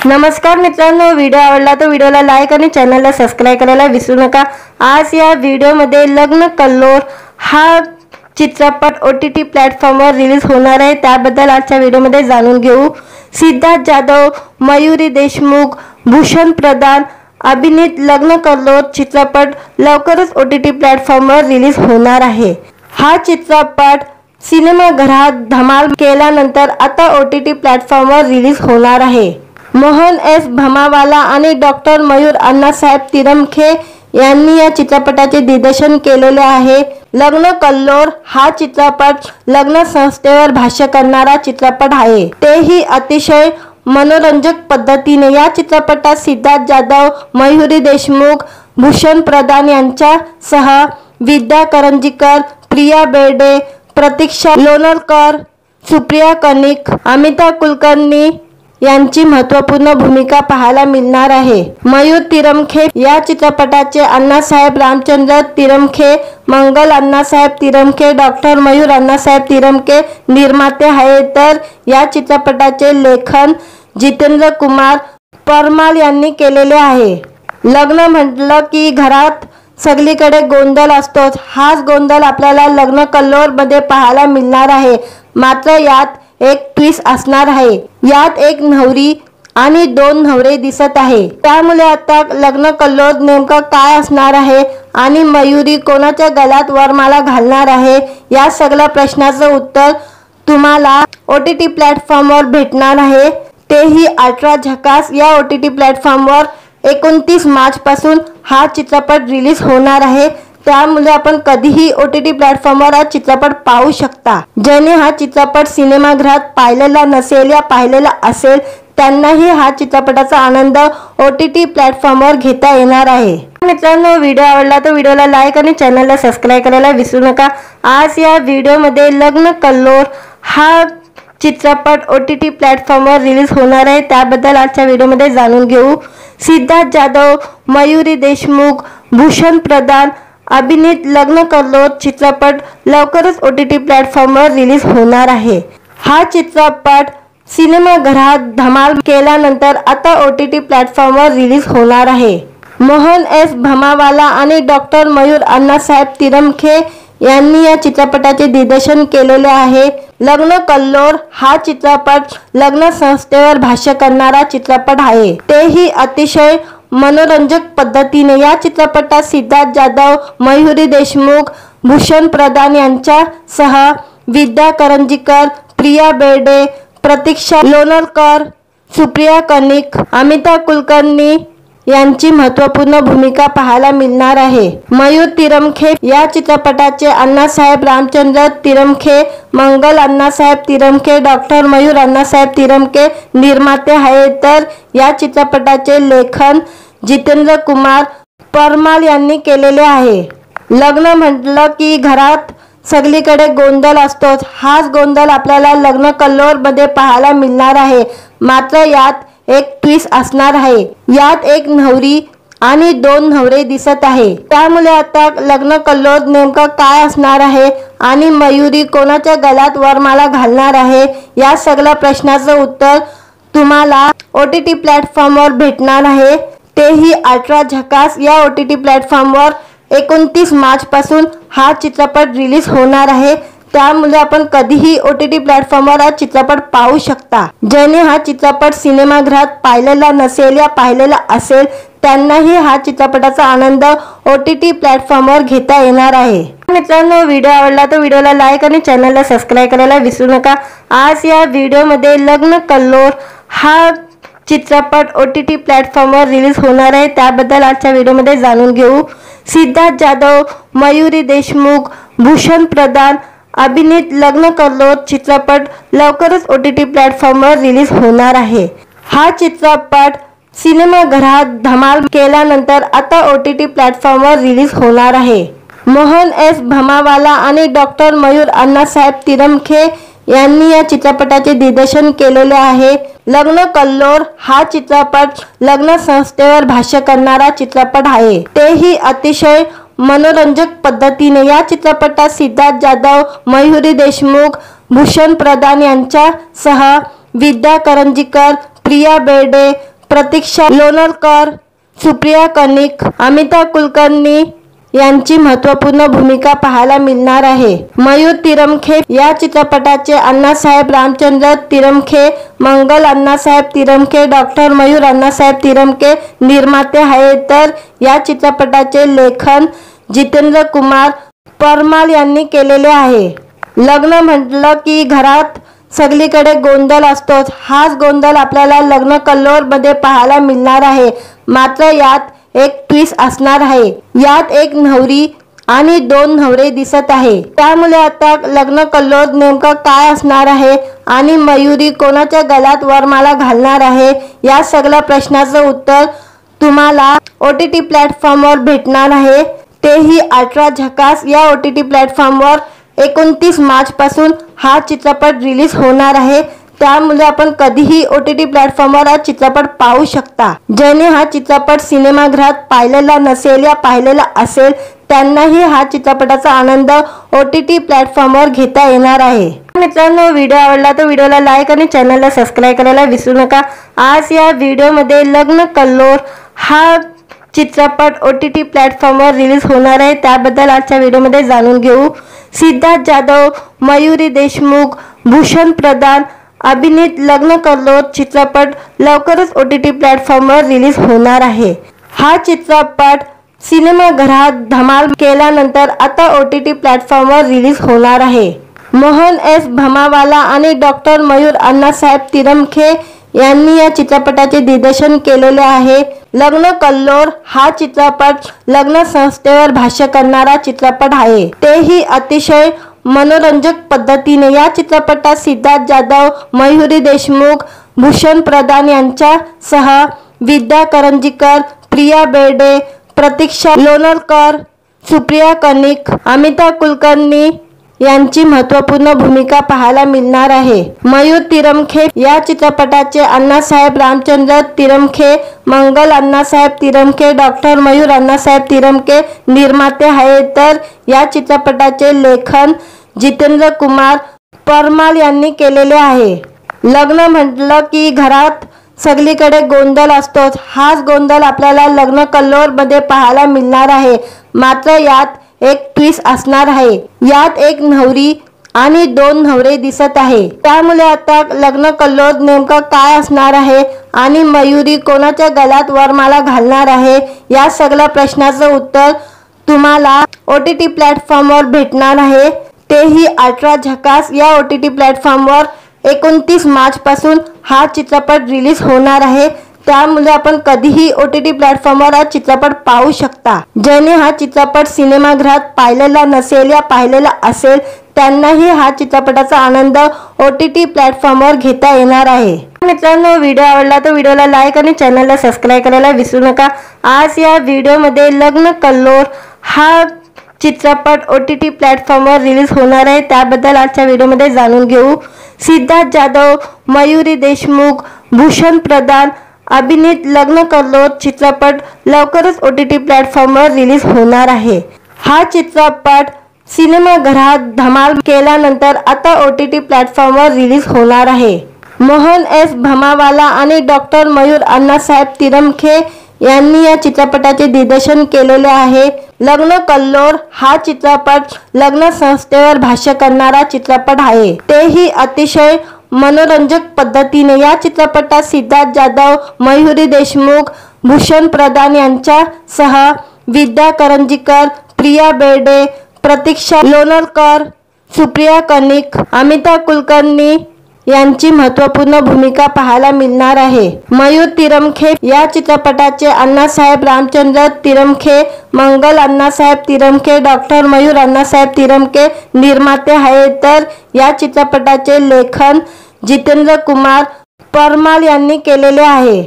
नमस्कार मित्रांनो, व्हिडिओ आवडला तर व्हिडिओला लाईक आणि चॅनलला सबस्क्राइब करायला विसरू नका। आज या व्हिडिओमध्ये लग्न कल्लोळ हा चित्रपट OTT प्लॅटफॉर्मवर रिलीज होणार आहे, त्याबद्दल आजच्या व्हिडिओमध्ये जाणून घेऊ। सिद्धार्थ जाधव, मयुरी देशमुख, भूषण प्रधान अभिनीत लग्न कल्लोळ चित्रपट लवकरच OTT प्लॅटफॉर्मवर रिलीज होणार आहे। हा चित्रपट सिनेमागृहात धमाल केल्यानंतर आता OTT प्लॅटफॉर्मवर रिलीज होणार आहे। मोहन एस भमावाला आणि डॉक्टर मयूर अण्णासाहेब तिरमखे यांनी या चित्रपटाचे दिग्दर्शन केलेले आहे। लग्न कल्लोळ हा चित्रपट लग्न संस्थेवर भाष्य करणारा चित्रपट आहे, तेही अतिशय मनोरंजक पद्धतीने। या चित्रपटात सिद्धार्थ जाधव, मयुरी देशमुख, भूषण प्रधान यांच्यासह विद्या करंजीकर, प्रिया बेर्डे, प्रतीक्षा लोणकर, सुप्रिया कनिक, अमिता कुलकर्णी यांची महत्त्वपूर्ण भूमिका पाहायला मिळणार आहे। मयूर तिरमखे या चित्रपटाचे अण्णासाहेब रामचंद्र तिरमखे, मंगल अण्णासाहेब तिरमखे, डॉक्टर मयूर अण्णासाहेब तिरमखे निर्माते आहेत, तर या चित्रपटाचे लेखन जितेंद्र कुमार परमाल यांनी केलेले आहे। लग्न म्हटलं की घरात सगळीकडे गोंधळ असतोच, हाच गोंधळ आपल्याला लग्न कल्लोळ मध्ये पाहायला मिळणार आहे। मात्र यात एक ट्विस्ट असणार आहे। यात एक नवरी आणि दोन नवरे दिसत आहे, त्यामुळे आता लग्न कल्लोळ नेमकं काय असणार आहे आणि मयुरी कोणाच्या गळ्यात वरमाला घालणार आहे, या सगळ्या प्रश्नाचं उत्तर तुम्हाला OTT प्लॅटफॉर्मवर भेटणार आहे, तेही अल्ट्रा झकास। या OTT प्लॅटफॉर्मवर 29 मार्च पासून हा चित्रपट रिलीज होणार आहे, त्यामुळे आपण कधीही OTT प्लॅटफॉर्मवर हा चित्रपट पाहू शकता। ज्याने हा चित्रपट सिनेमागृहात पाहिलेला नसेल या पाहिलेला असेल त्यांनाही हा चित्रपटाचा आनंद OTT प्लॅटफॉर्मवर घेता येणार आहे। मित्रांनो, व्हिडिओ आवडला तर व्हिडिओला लाईक आणि चॅनलला सबस्क्राइब करायला विसरू नका। आज या व्हिडिओमध्ये लग्न कल्लोळ हा चित्रपट OTT प्लॅटफॉर्मवर रिलीज होणार आहे, त्याबद्दल आजच्या व्हिडिओमध्ये जाणून घेऊ। सिद्धार्थ जाधव, मयुरी देशमुख, भूषण प्रधान अभिनीत लग्न कल्लोळ चित्रपट लवकरच OTT प्लॅटफॉर्मवर रिलीज होणार आहे। हा चित्रपट सिनेमागृहात धमाल केल्यानंतर आता OTT प्लॅटफॉर्मवर रिलीज होणार आहे। मोहन एस भमावाला आणि डॉक्टर मयूर अण्णासाहेब तिरमखे यांनी या चित्रपटाचे दिग्दर्शन केलेले आहे। लग्न कल्लोळ हा चित्रपट लग्न संस्थेवर भाष्य करणारा चित्रपट आहे, तेही अतिशय मनोरंजक पद्धतीने। या चित्रपटात सिद्धार्थ जाधव, मयुरी देशमुख, भूषण प्रधान यांच्यासह विद्या करंजीकर, प्रिया बेर्डे, प्रतीक्षा लोणकर, सुप्रिया कनिक, अमिता कुलकर्णी यांची महत्त्वपूर्ण भूमिका पाहायला मिळणार आहे। मयूर तिरमखे या चित्रपटाचे अण्णासाहेब रामचंद्र तिरमखे, मंगल अण्णासाहेब तिरमखे, डॉक्टर मयूर अण्णासाहेब तिरमखे निर्माते आहेत, तर या चित्रपटाचे लेखन जितेंद्र कुमार परमाल यांनी केलेले आहे। लग्न म्हटलं की घरात सगळीकडे गोंधळ असतोच, हाच गोंधळ आपल्याला लग्न कल्लोळ मध्ये पाहायला मिळणार आहे। मात्र यात एक ट्विस्ट असणार आहे। यात एक नवरी आणि दोन नवरे दिसत आहे, त्यामुळे आता लग्न कल्लोळ नेमकं काय असणार आहे आणि मयुरी कोणाच्या गळ्यात वरमाला घालणार आहे, या सगळ्या प्रश्नाचं उत्तर तुम्हाला OTT प्लॅटफॉर्मवर भेटणार आहे, तेही अल्ट्रा झकास। या OTT प्लॅटफॉर्मवर 29 मार्च पासून हा चित्रपट रिलीज होणार आहे, त्यामुळे आपण कधीही OTT प्लॅटफॉर्मवर हा चित्रपट पाहू शकता। ज्याने हा चित्रपट सिनेमागृहात पाहिलेला नसेल या पाहिलेला असेल त्यांनाही हा चित्रपटाचा आनंद OTT प्लॅटफॉर्मवर घेता येणार आहे। मित्रांनो, व्हिडिओ आवडला तर व्हिडिओला लाईक आणि चॅनलला सबस्क्राइब करायला विसरू नका। आज या व्हिडिओमध्ये लग्न कल्लोळ हा चित्रपट OTT प्लॅटफॉर्मवर रिलीज होणार आहे, त्याबद्दल आजच्या व्हिडिओमध्ये जाणून घेऊ। सिद्धार्थ जाधव, मयुरी देशमुख, भूषण प्रधान अभिनीत लग्न कल्लोळ चित्रपट लवकरच OTT प्लॅटफॉर्मवर रिलीज होणार आहे। हा चित्रपट सिनेमागृहात धमाल केल्यानंतर आता OTT प्लॅटफॉर्मवर रिलीज होणार आहे। मोहन एस भमावाला आणि डॉक्टर मयूर अण्णासाहेब तिरमखे यांनी या चित्रपटाचे दिग्दर्शन केलेले आहे। लग्न कल्लोळ हा चित्रपट लग्न संस्थेवर भाष्य करणारा चित्रपट आहे, तेही अतिशय मनोरंजक पद्धतीने। या चित्रपटात सिद्धार्थ जाधव, मयुरी देशमुख, भूषण प्रधान यांच्यासह विद्या करंजीकर, प्रिया बेर्डे, प्रतीक्षा लोणरकर, सुप्रिया कनिक, अमिता कुलकर्णी यांची महत्त्वपूर्ण भूमिका पाहायला मिळणार आहे। मयूर तिरमखे या चित्रपटाचे अण्णासाहेब रामचंद्र तिरमखे, मंगल अण्णासाहेब तिरमखे, डॉक्टर मयूर अण्णासाहेब तिरमखे निर्माते आहेत, तर या चित्रपटाचे लेखन जितेंद्र कुमार परमाल यांनी केलेले आहे। लग्न म्हटलं की घरात सगळीकडे गोंधळ असतोच। हाच गोंधळ आपल्याला लग्न कल्लोळ मध्ये पाहायला मिळणार आहे। मात्र यात एक ट्विस्ट असणार आहे। यात एक नवरी आणि दोन नवरे दिसत आहे। त्यामुळे आता लग्न कल्लोळ नेमकं काय असणार आहे आणि मयुरी कोणाच्या गळ्यात वरमाला घालणार आहे, या सगळ्या प्रश्नाचं उत्तर तुम्हाला OTT प्लॅटफॉर्मवर भेटणार आहे। तेही 18 झकास या OTT प्लॅटफॉर्मवर 29 मार्च पासून हा चित्रपट रिलीज होणार आहे। त्यामुळे आपण कधीही OTT प्लॅटफॉर्मवर हा चित्रपट पाहू शकता। ज्याने हा चित्रपट सिनेमागृहात पाहिलेला नसेल या पाहिलेला असेल त्यांनाही हा चित्रपटाचा आनंद OTT प्लॅटफॉर्मवर घेता येणार आहे। मित्रांनो, व्हिडिओ आवडला तर व्हिडिओला लाईक आणि चॅनलला सबस्क्राईब करायला विसरू नका। आज या व्हिडिओमध्ये लग्न कल्लोळ हा चित्रपट OTT प्लॅटफॉर्मवर रिलीज होणार आहे, त्याबद्दल आजच्या व्हिडिओमध्ये जाणून घेऊ। सिद्धार्थ जाधव, मयुरी देशमुख, भूषण प्रधान अभिनीत लग्न कल्लोळ चित्रपट लवकरच OTT प्लॅटफॉर्मवर रिलीज होणार आहे। हा चित्रपट सिनेमागृहात धमाल केल्यानंतर आता OTT प्लॅटफॉर्मवर रिलीज होणार आहे। मोहन एस भमावाला आणि डॉक्टर मयूर अण्णासाहेब तिरमखे यांनी या चित्रपटाचे दिग्दर्शन केलेले आहे। लग्न कल्लोळ हा चित्रपट लग्न संस्थेवर भाष्य करणारा चित्रपट आहे, तेही अतिशय मनोरंजक पद्धतीने। या चित्रपटात सिद्धार्थ जाधव, मयुरी देशमुख, भूषण प्रधान यांच्यासह विद्या करंजीकर, प्रिया बेर्डे, प्रतीक्षा लोणरकर, सुप्रिया कनिक, अमिता कुलकर्णी यांची महत्त्वपूर्ण भूमिका पाहायला मिळणार आहे। मयूर तिरमखे या चित्रपटाचे अण्णासाहेब रामचंद्र तिरमखे, मंगल अण्णासाहेब तिरमखे, डॉक्टर मयूर अण्णासाहेब तिरमखे निर्माते आहेत, तर या चित्रपटाचे लेखन जितेंद्र कुमार परमाल यांनी केलेले आहे। लग्न म्हटलं की घरात सगळीकडे गोंधळ असतोच। हाच गोंधळ आपल्याला लग्न कल्लोळ मध्ये पाहायला मिळणार आहे। मात्र यात एक ट्विस्ट असणार आहे। यात एक नवरी आणि दोन नवरे दिसत आहे। त्यामुळे आता लग्न कल्लोळ नेमकं काय असणार आहे आणि मयुरी कोणाच्या गळ्यात वरमाला घालणार आहे, या सगळ्या प्रश्नाचं उत्तर तुम्हाला OTT प्लॅटफॉर्मवर भेटणार आहे। तेही 18 झकास या OTT प्लॅटफॉर्मवर 29 मार्च पासून हा चित्रपट रिलीज होणार आहे। त्यामुळे आपण कधीही OTT प्लॅटफॉर्मवर हा चित्रपट पाहू शकता। ज्याने हा चित्रपट सिनेमागृहात पाहिलेला नसेल या पाहिलेला असेल त्यांनाही हा चित्रपटाचा आनंद OTT प्लॅटफॉर्मवर घेता येणार आहे। मित्रांनो, व्हिडिओ आवडला तर व्हिडिओला लाईक आणि चॅनलला सबस्क्राईब करायला विसरू नका। आज या व्हिडिओमध्ये लग्न कल्लोळ हा चित्रपट OTT प्लॅटफॉर्मवर रिलीज होणार आहे, त्याबद्दल आजच्या व्हिडिओमध्ये जाणून घेऊ। सिद्धार्थ जाधव, मयुरी देशमुख, भूषण प्रधान अभिनीत लग्न कल्लोळ चित्रपट लवकरच OTT प्लॅटफॉर्मवर रिलीज होणार आहे। हा चित्रपट सिनेमागृहात धमाल केल्यानंतर आता OTT प्लॅटफॉर्मवर रिलीज होणार आहे। मोहन एस भमावाला आणि डॉक्टर मयूर अण्णासाहेब तिरमखे यांनी या चित्रपटाचे दिग्दर्शन केलेले आहे। लग्न कल्लोळ हा चित्रपट लग्न संस्थेवर भाष्य करणारा चित्रपट आहे, तेही अतिशय मनोरंजक पद्धतीने। या चित्रपटात सिद्धार्थ जाधव, मयुरी देशमुख, भूषण प्रधान यांच्यासह विद्या करंजीकर, प्रिया बेर्डे, प्रतीक्षा लोणरकर, सुप्रिया कनिक, अमिता कुलकर्णी यांची महत्त्वपूर्ण भूमिका पाहायला मिळणार आहे। मयूर तिरमखे या चित्रपटाचे अण्णासाहेब रामचंद्र तिरमखे, मंगल अण्णासाहेब तिरमखे, डॉक्टर मयूर अण्णासाहेब तिरमखे निर्माते आहेत, तर या चित्रपटाचे लेखन जितेंद्र कुमार परमाल यांनी केलेले आहे।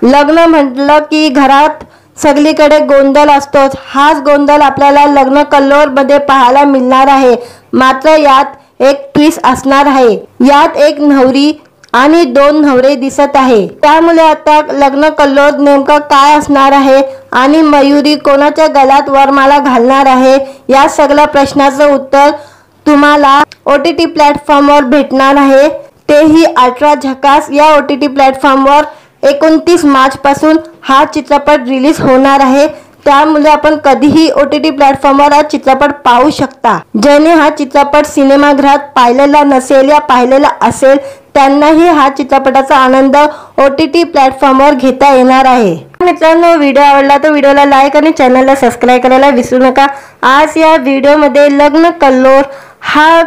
लग्न म्हटलं की घरात सगळीकडे गोंधळ असतोच। हाच गोंधळ आपल्याला लग्न कल्लोळ मध्ये पाहायला मिळणार आहे। मात्र यात एक ट्विस्ट असणार आहे। यात एक नवरी आणि दोन नवरे दिसत आहे। त्यामुळे आता लग्न कल्लोळ नेमकं काय असणार आहे आणि मयुरी कोणाच्या गळ्यात वरमाला घालणार आहे, या सगळ्या प्रश्नाचं उत्तर तुम्हाला OTT प्लॅटफॉर्मवर भेटणार आहे। तेही 18 झकास या OTT प्लॅटफॉर्मवर 29 मार्च पासून हा चित्रपट रिलीज होणार आहे। त्यामुळे आपण कधीही OTT प्लॅटफॉर्मवर हा चित्रपट पाहू शकता। ज्याने हा चित्रपट सिनेमागृहात पाहिलेला नसेल या पाहिलेला असेल त्यांनाही हा चित्रपटाचा आनंद OTT प्लॅटफॉर्मवर घेता येणार आहे। मित्रांनो, व्हिडिओ आवडला तर व्हिडिओला लाईक आणि चॅनलला सबस्क्राइब करायला विसरू नका। आज या व्हिडिओमध्ये लग्न कल्लोळ हा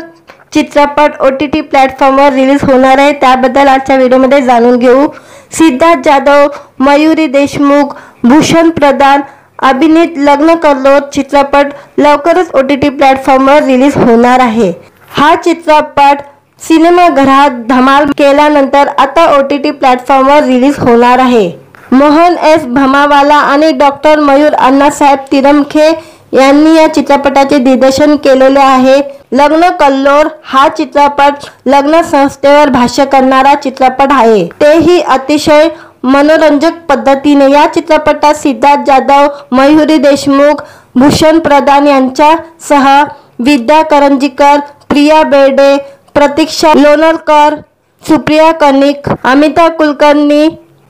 चित्रपट OTT प्लॅटफॉर्मवर रिलीज होणार आहे, त्याबद्दल आजच्या व्हिडिओमध्ये जाणून घेऊ। सिद्धार्थ जाधव, मयुरी देशमुख, भूषण प्रधान अभिनीत लग्न कल्लोळ चित्रपट लवकरच OTT प्लॅटफॉर्मवर रिलीज होणार आहे। हा चित्रपट सिनेमागृहात धमाल केल्यानंतर आता OTT प्लॅटफॉर्मवर रिलीज होणार आहे। मोहन एस भमावाला आणि डॉक्टर मयूर अण्णासाहेब तिरमखे यांनी या चित्रपटाचे दिग्दर्शन केलेले आहे। लग्न कल्लोळ हा चित्रपट लग्न संस्थेवर भाष्य करणारा चित्रपट आहे, तेही अतिशय मनोरंजक पद्धतीने। या चित्रपटात सिद्धार्थ जाधव, मयुरी देशमुख, भूषण प्रधान यांच्यासह विद्या करंजीकर, प्रिया बेर्डे, प्रतीक्षा लोणरकर, सुप्रिया कनिक, अमिता कुलकर्णी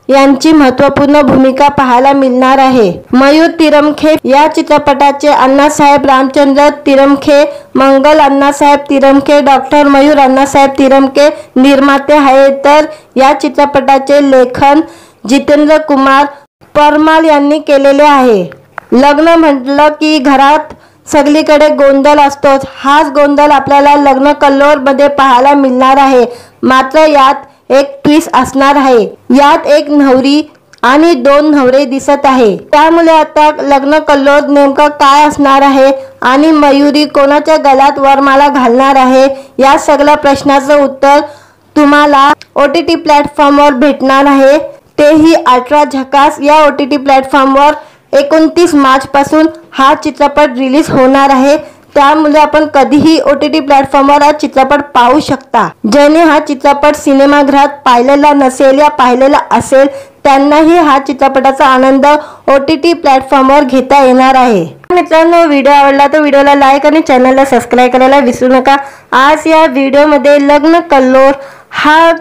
यांची महत्त्वपूर्ण भूमिका पाहायला मिळणार आहे। मयूर तिरमखे या चित्रपटाचे अण्णासाहेब रामचंद्र तिरमखे, मंगल अण्णासाहेब तिरमखे, डॉक्टर मयूर अण्णासाहेब तिरमखे निर्माते आहेत, तर या चित्रपटाचे लेखन जितेंद्र कुमार परमाल यांनी केलेले आहे। लग्न म्हटलं की घरात सगळीकडे गोंधळ असतोच, हाच गोंधळ आपल्याला लग्न कल्लोळ मध्ये पाहायला मिळणार आहे। मात्र यात एक ट्विस्ट असणार आहे। यात एक नवरी आणि 2 नवरे दिसत आहे, त्यामुळे आता लग्न कल्लोळ नेमकं काय असणार आहे आणि मयुरी कोणाच्या गळ्यात वरमाला घालणार आहे, या सगळ्या प्रश्नाचं उत्तर तुम्हाला OTT प्लॅटफॉर्मवर भेटणार आहे, तेही 18 झकास। या OTT प्लॅटफॉर्मवर 29 मार्च पासून हा चित्रपट रिलीज होणार आहे, त्यामुळे आपण कधीही OTT प्लॅटफॉर्मवर हा चित्रपट पाहू शकता। ज्याने हा चित्रपट सिनेमागृहात पाहिलेला नसेल या पाहिलेला असेल त्यांनाही हा चित्रपटाचा आनंद OTT प्लॅटफॉर्मवर घेता येणार आहे। मित्रांनो, व्हिडिओ आवडला तर व्हिडिओला लाईक आणि चॅनलला सबस्क्राइब करायला विसरू नका। आज या व्हिडिओमध्ये लग्न कल्लोळ हा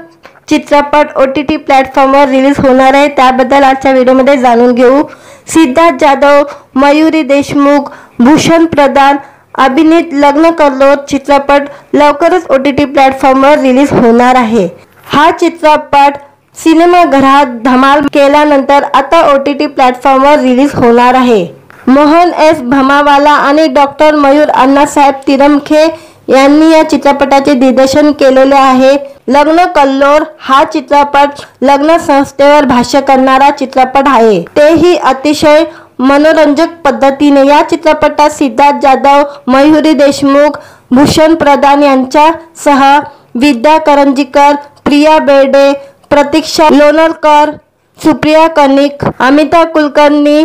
चित्रपट OTT प्लॅटफॉर्मवर रिलीज होणार आहे, त्याबद्दल आजच्या व्हिडिओमध्ये जाणून घेऊ। सिद्धार्थ जाधव, मयुरी देशमुख, भूषण प्रधान अभिनीत लग्न कल्लोळ चित्रपट लवकरच OTT प्लॅटफॉर्मवर रिलीज होणार आहे। हा चित्रपट सिनेमागृहात धमाल केल्यानंतर आता OTT प्लॅटफॉर्मवर रिलीज होणार आहे। मोहन एस भमावाला आणि डॉक्टर मयूर अण्णासाहेब तिरमखे यांनी या चित्रपटाचे दिग्दर्शन केलेले आहे। लग्न कल्लोळ हा चित्रपट लग्न संस्थेवर भाष्य करणारा चित्रपट आहे, तेही अतिशय मनोरंजक पद्धतीने। या चित्रपटात सिद्धार्थ जाधव, मयुरी देशमुख, भूषण प्रधान यांच्यासह विद्या करंजीकर, प्रिया बेर्डे, प्रतीक्षा लोणरकर, सुप्रिया कनिक, अमिता कुलकर्णी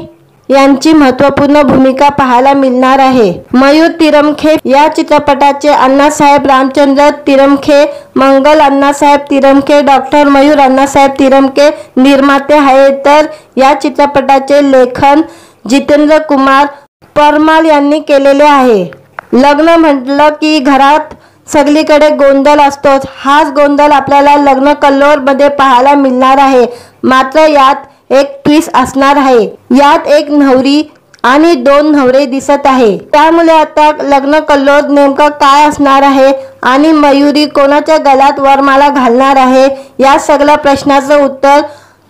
यांची महत्त्वपूर्ण भूमिका पाहायला मिळणार आहे। मयूर तिरमखे या चित्रपटाचे अण्णासाहेब रामचंद्र तिरमखे, मंगल अण्णासाहेब तिरमखे, डॉक्टर मयूर अण्णासाहेब तिरमखे निर्माते आहेत, तर या चित्रपटाचे लेखन जितेंद्र कुमार परमाल यांनी केलेले आहे। लग्न म्हटलं की घरात सगळीकडे गोंधळ असतोच, हाच गोंधळ आपल्याला लग्न कल्लोळ मध्ये पाहायला मिळणार आहे। मात्र यात एक ट्विस्ट असणार आहे। यात एक नवरी आणि 2 नवरे दिसत आहे, त्यामुळे आता लग्न कल्लोळ नेमकं काय असणार आहे आणि मयुरी कोणाच्या गळ्यात वरमाला घालणार आहे, या सगळ्या प्रश्नाचं उत्तर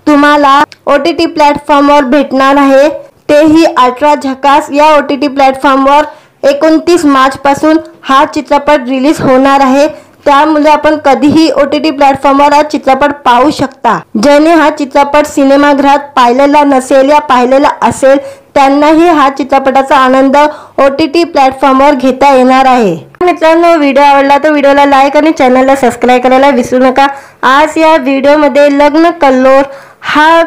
तुम्हाला OTT प्लॅटफॉर्मवर भेटणार आहे, तेही 18 झकास। या OTT प्लॅटफॉर्मवर 29 मार्च पासून हा चित्रपट रिलीज होणार आहे, त्यामुळे आपण कधीही OTT प्लॅटफॉर्मवर हा चित्रपट पाहू शकता। ज्याने हा चित्रपट सिनेमागृहात पाहिलेला नसेल या पाहिलेला असेल त्यांनाही हा चित्रपटाचा आनंद OTT प्लॅटफॉर्मवर घेता येणार आहे। मित्रांनो, व्हिडिओ आवडला तर व्हिडिओला लाईक आणि चॅनलला सबस्क्राइब करायला विसरू नका। आज या व्हिडिओमध्ये लग्न कल्लोळ हा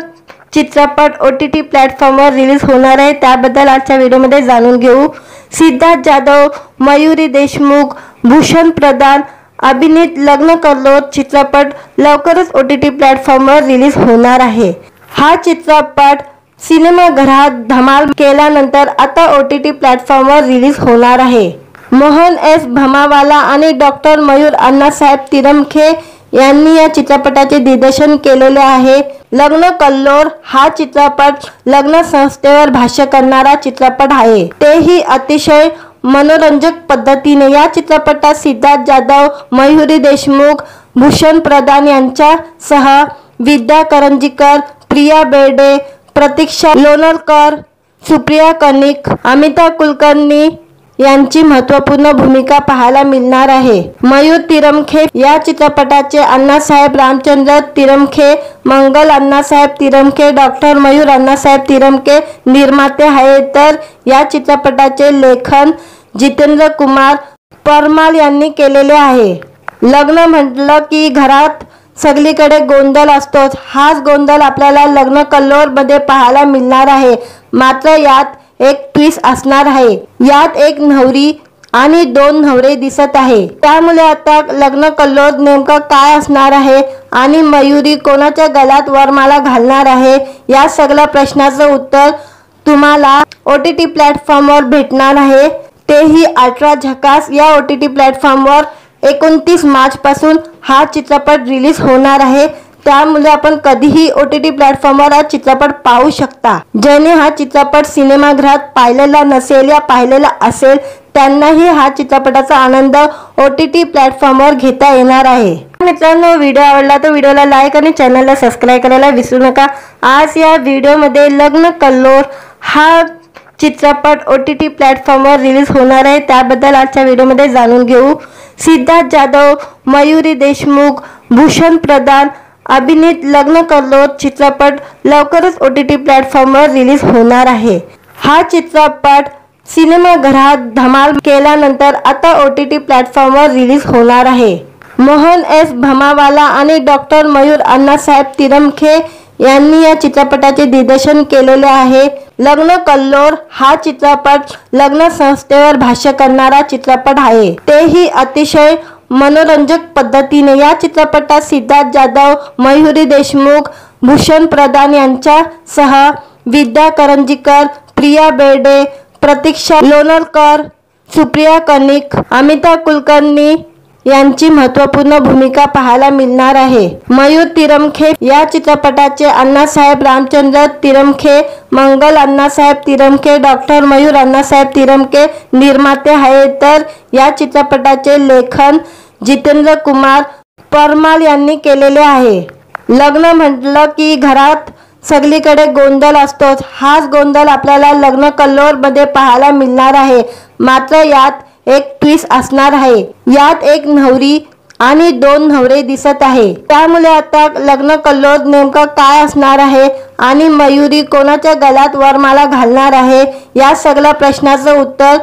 चित्रपट OTT प्लॅटफॉर्मवर रिलीज होणार आहे, त्याबद्दल आजच्या व्हिडिओमध्ये जाणून घेऊ। सिद्धार्थ जाधव, मयुरी देशमुख, भूषण प्रधान अभिनीत लग्न कल्लोळ चित्रपट लवकरच OTT प्लॅटफॉर्मवर रिलीज होणार आहे। हा चित्रपट सिनेमागृहात धमाल केल्यानंतर आता OTT प्लॅटफॉर्मवर रिलीज होणार आहे। मोहन एस भमावाला आणि डॉक्टर मयूर अण्णासाहेब तिरमखे यांनी या चित्रपटाचे दिग्दर्शन केलेले आहे। लग्न कल्लोळ हा चित्रपट लग्न संस्थेवर भाष्य करणारा चित्रपट आहे, तेही अतिशय मनोरंजक पद्धतीने। या चित्रपटात सिद्धार्थ जाधव, मयुरी देशमुख, भूषण प्रधान यांच्यासह विद्या करंजीकर, प्रिया बेर्डे, प्रतीक्षा लोणरकर, सुप्रिया कनिक, अमिताभ कुलकर्णी यांची महत्त्वपूर्ण भूमिका पाहायला मिळणार आहे। मयूर तिरमखे या चित्रपटाचे अण्णासाहेब रामचंद्र तिरमखे, मंगल अण्णासाहेब तिरमखे, डॉक्टर मयूर अण्णासाहेब तिरमखे निर्माते आहेत, तर या चित्रपटाचे लेखन जितेंद्र कुमार परमाल यांनी केलेले आहे। लग्न म्हटलं की घरात सगळीकडे गोंधळ असतोच। हाच गोंधळ आपल्याला लग्न कल्लोळ मध्ये पाहायला मिळणार आहे, मात्र यात एक ट्विस्ट असणार आहे। यात एक नवरी आणि दोन नवरे दिसत आहे, त्यामुळे आता लग्न कल्लोळ नेमकं काय असणार आहे आणि मयुरी कोणाच्या गळ्यात वरमाला घालणार आहे, या सगळ्या प्रश्नाचं उत्तर तुम्हाला OTT प्लॅटफॉर्मवर भेटणार आहे, तेही अल्ट्रा झकास। या OTT प्लॅटफॉर्मवर 29 मार्च पासून हा चित्रपट रिलीज होणार आहे, त्यामुळे आपण कधीही OTT प्लॅटफॉर्मवर हा चित्रपट पाहू शकता। ज्याने हा चित्रपट सिनेमागृहात पाहिलेला नसेल या पाहिलेला असेल त्यांनाही हा चित्रपटाचा आनंद OTT प्लॅटफॉर्मवर घेता येणार आहे। मित्रांनो, व्हिडिओ आवडला तर व्हिडिओला लाईक आणि चॅनलला सबस्क्राईब करायला विसरू नका। आज या व्हिडिओमध्ये लग्न कल्लोळ हा चित्रपट OTT प्लॅटफॉर्मवर रिलीज होणार आहे, त्याबद्दल आजच्या व्हिडिओमध्ये जाणून घेऊ। सिद्धार्थ जाधव, मयुरी देशमुख, भूषण प्रधान अभिनीत लग्न कल्लोळ चित्रपट लवकरच OTT प्लॅटफॉर्मवर रिलीज होणार आहे। हा चित्रपट सिनेमागृहात धमाल केल्यानंतर आता OTT प्लॅटफॉर्मवर रिलीज होणार आहे। मोहन एस भमावाला आणि डॉक्टर मयूर अण्णासाहेब तिरमखे यांनी या चित्रपटाचे दिग्दर्शन केलेले आहे। लग्न कल्लोळ हा चित्रपट लग्न संस्थेवर भाष्य करणारा चित्रपट आहे, तेही अतिशय मनोरंजक पद्धतीने। या चित्रपटात सिद्धार्थ जाधव, मयुरी देशमुख, भूषण प्रधान यांच्यासह विद्या करंजीकर, प्रिया बेर्डे, प्रतीक्षा लोणरकर, सुप्रिया कनिक, अमिताभ कुलकर्णी यांची महत्त्वपूर्ण भूमिका पाहायला मिळणार आहे। मयूर तिरमखे या चित्रपटाचे अण्णासाहेब रामचंद्र तिरमखे, मंगल अण्णासाहेब तिरमखे, डॉक्टर मयूर अण्णासाहेब तिरमखे निर्माते आहेत, तर या चित्रपटाचे लेखन जितेंद्र कुमार परमाल यांनी केलेले आहे। लग्न म्हटलं की घरात सगळीकडे गोंधळ असतोच। हाच गोंधळ आपल्याला लग्न कल्लोळ मध्ये पाहायला मिळणार आहे, मात्र यात एक ट्विस्ट असणार आहे। यात एक नवरी आणि दोन नवरे दिसत आहे, त्यामुळे आता लग्न कल्लोळ नेमकं काय असणार आहे आणि मयुरी कोणाच्या गळ्यात वरमाला घालणार आहे, या सगळ्या प्रश्नाचं उत्तर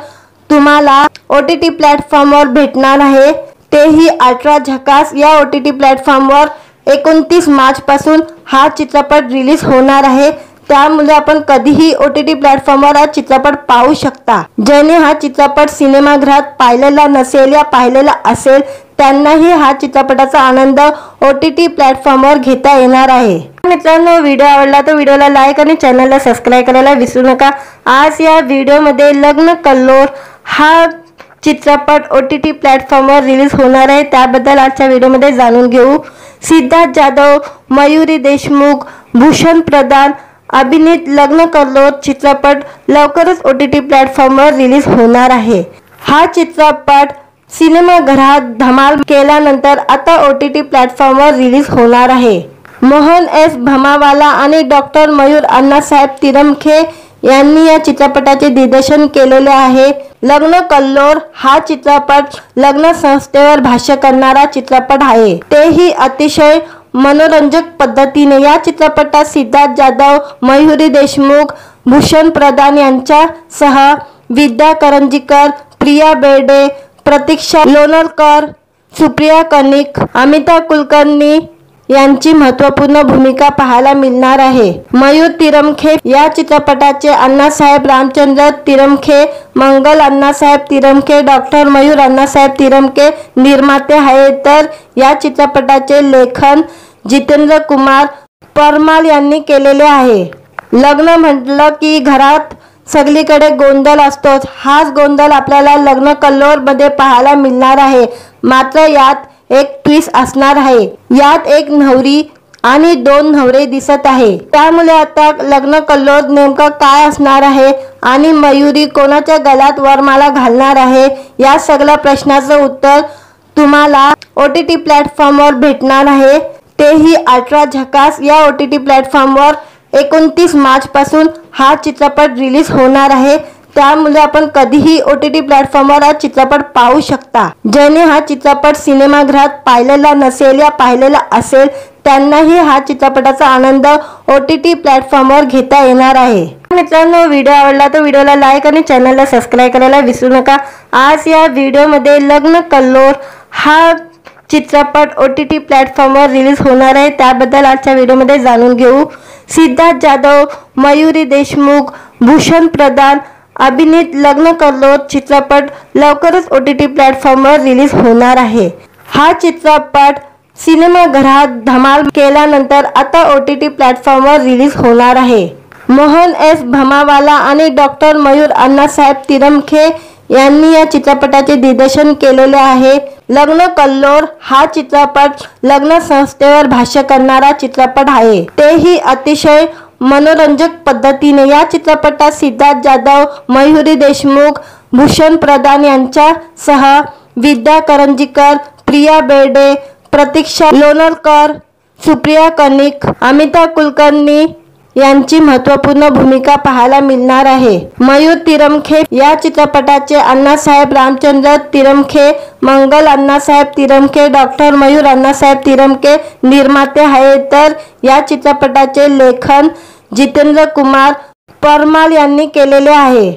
तुम्हाला OTT प्लॅटफॉर्मवर भेटणार आहे, तेही अल्ट्रा झकास। या OTT प्लॅटफॉर्मवर 29 मार्च पासून हा चित्रपट रिलीज होणार आहे, त्यामुळे आपण कधीही OTT प्लॅटफॉर्मवर हा चित्रपट पाहू शकता। ज्याने हा चित्रपट सिनेमागृहात पाहिलेला नसेल या पाहिलेला असेल त्यांनाही हा चित्रपटाचा आनंद OTT प्लॅटफॉर्मवर घेता येणार आहे। मित्रांनो, व्हिडिओ आवडला तर व्हिडिओला लाईक आणि चॅनलला सबस्क्राईब करायला विसरू नका। आज या व्हिडिओमध्ये लग्न कल्लोळ हा चित्रपट OTT प्लॅटफॉर्मवर रिलीज होणार आहे, त्याबद्दल आजच्या व्हिडिओमध्ये जाणून घेऊ। सिद्धार्थ जाधव, मयुरी देशमुख, भूषण प्रधान अभिनीत लग्न कल्लोळ चित्रपट लवकरच OTT प्लॅटफॉर्मवर रिलीज होणार आहे। हा चित्रपट सिनेमागृहात धमाल केल्यानंतर आता OTT प्लॅटफॉर्मवर रिलीज होणार आहे। मोहन एस भमावाला आणि डॉक्टर मयूर अण्णासाहेब तिरमखे यांनी या चित्रपटाचे दिग्दर्शन केलेले आहे। लग्न कल्लोळ हा चित्रपट लग्न संस्थेवर भाष्य करणारा चित्रपट आहे, तेही अतिशय मनोरंजक पद्धतीने। या चित्रपटात सिद्धार्थ जाधव, मयुरी देशमुख, भूषण प्रधान यांच्यासह विद्या करंजीकर, प्रिया बेर्डे, प्रतीक्षा लोणरकर, सुप्रिया कनिक, अमिताभ कुलकर्णी यांची महत्त्वपूर्ण भूमिका पाहायला मिळणार आहे। मयूर तिरमखे या चित्रपटाचे अण्णासाहेब रामचंद्र तिरमखे, मंगल अण्णासाहेब तिरमखे, डॉक्टर मयूर अण्णासाहेब तिरमखे निर्माते आहेत, तर या चित्रपटाचे लेखन जितेंद्र कुमार परमाल यांनी केलेले आहे। लग्न म्हटलं की घरात सगळीकडे गोंधळ असतोच। हाच गोंधळ आपल्याला लग्न कल्लोळ मध्ये पाहायला मिळणार आहे, मात्र यात एक ट्विस्ट असणार आहे। यात एक नवरी आणि दोन नवरे दिसत आहे। त्यामुळे आता लग्न कल्लोळ नेमका काय असणार आहे आणि मयुरी कोणाच्या गळ्यात वरमाला घालणार आहे, या सगळ्या प्रश्नाचं उत्तर तुम्हाला OTT प्लॅटफॉर्मवर भेटणार आहे। तेही अल्ट्रा झकास या OTT प्लॅटफॉर्मवर 29 मार्च पासून हा चित्रपट रिलीज होणार आहे। त्यामुळे आपण कधीही OTT प्लॅटफॉर्मवर हा चित्रपट पाहू शकता। ज्याने हा चित्रपट सिनेमागृहात पाहिलेला नसेल या पाहिलेला असेल त्यांनाही हा चित्रपटाचा आनंद OTT प्लॅटफॉर्मवर घेता येणार आहे। मित्रांनो, व्हिडिओ आवडला तर व्हिडिओला लाईक आणि चॅनलला सबस्क्राईब करायला विसरू नका। आज या व्हिडिओमध्ये लग्न कल्लोळ हा चित्रपट OTT प्लॅटफॉर्मवर रिलीज होणार आहे, त्याबद्दल आजच्या व्हिडिओमध्ये जाणून घेऊ। सिद्धार्थ जाधव, मयुरी देशमुख, भूषण प्रधान अभिनीत लग्न कल्लोळ चित्रपट लवकरच OTT प्लॅटफॉर्मवर रिलीज होणार आहे। हा चित्रपट सिनेमागृहात धमाल केल्यानंतर आता OTT प्लॅटफॉर्मवर रिलीज होणार आहे। मोहन एस भमावाला आणि डॉक्टर मयूर अण्णासाहेब तिरमखे यांनी या चित्रपटाचे दिग्दर्शन केलेले आहे। लग्न कल्लोळ हा चित्रपट लग्न संस्थेवर भाष्य करणारा चित्रपट आहे, तेही अतिशय मनोरंजक पद्धतीने। या चित्रपटात सिद्धार्थ जाधव, मयुरी देशमुख, भूषण प्रधान यांच्यासह विद्या करंजीकर, प्रिया बेर्डे, प्रतीक्षा लोणरकर, सुप्रिया कनिक, अमिता कुलकर्णी यांची महत्त्वपूर्ण भूमिका पाहायला मिळणार आहे। मयूर तिरमखे या चित्रपटाचे अण्णासाहेब रामचंद्र तिरमखे, मंगल अण्णासाहेब तिरमखे, डॉक्टर मयूर अण्णासाहेब तिरमखे निर्माते आहेत, तर या चित्रपटाचे लेखन जितेंद्र कुमार परमाल यांनी केलेले आहे।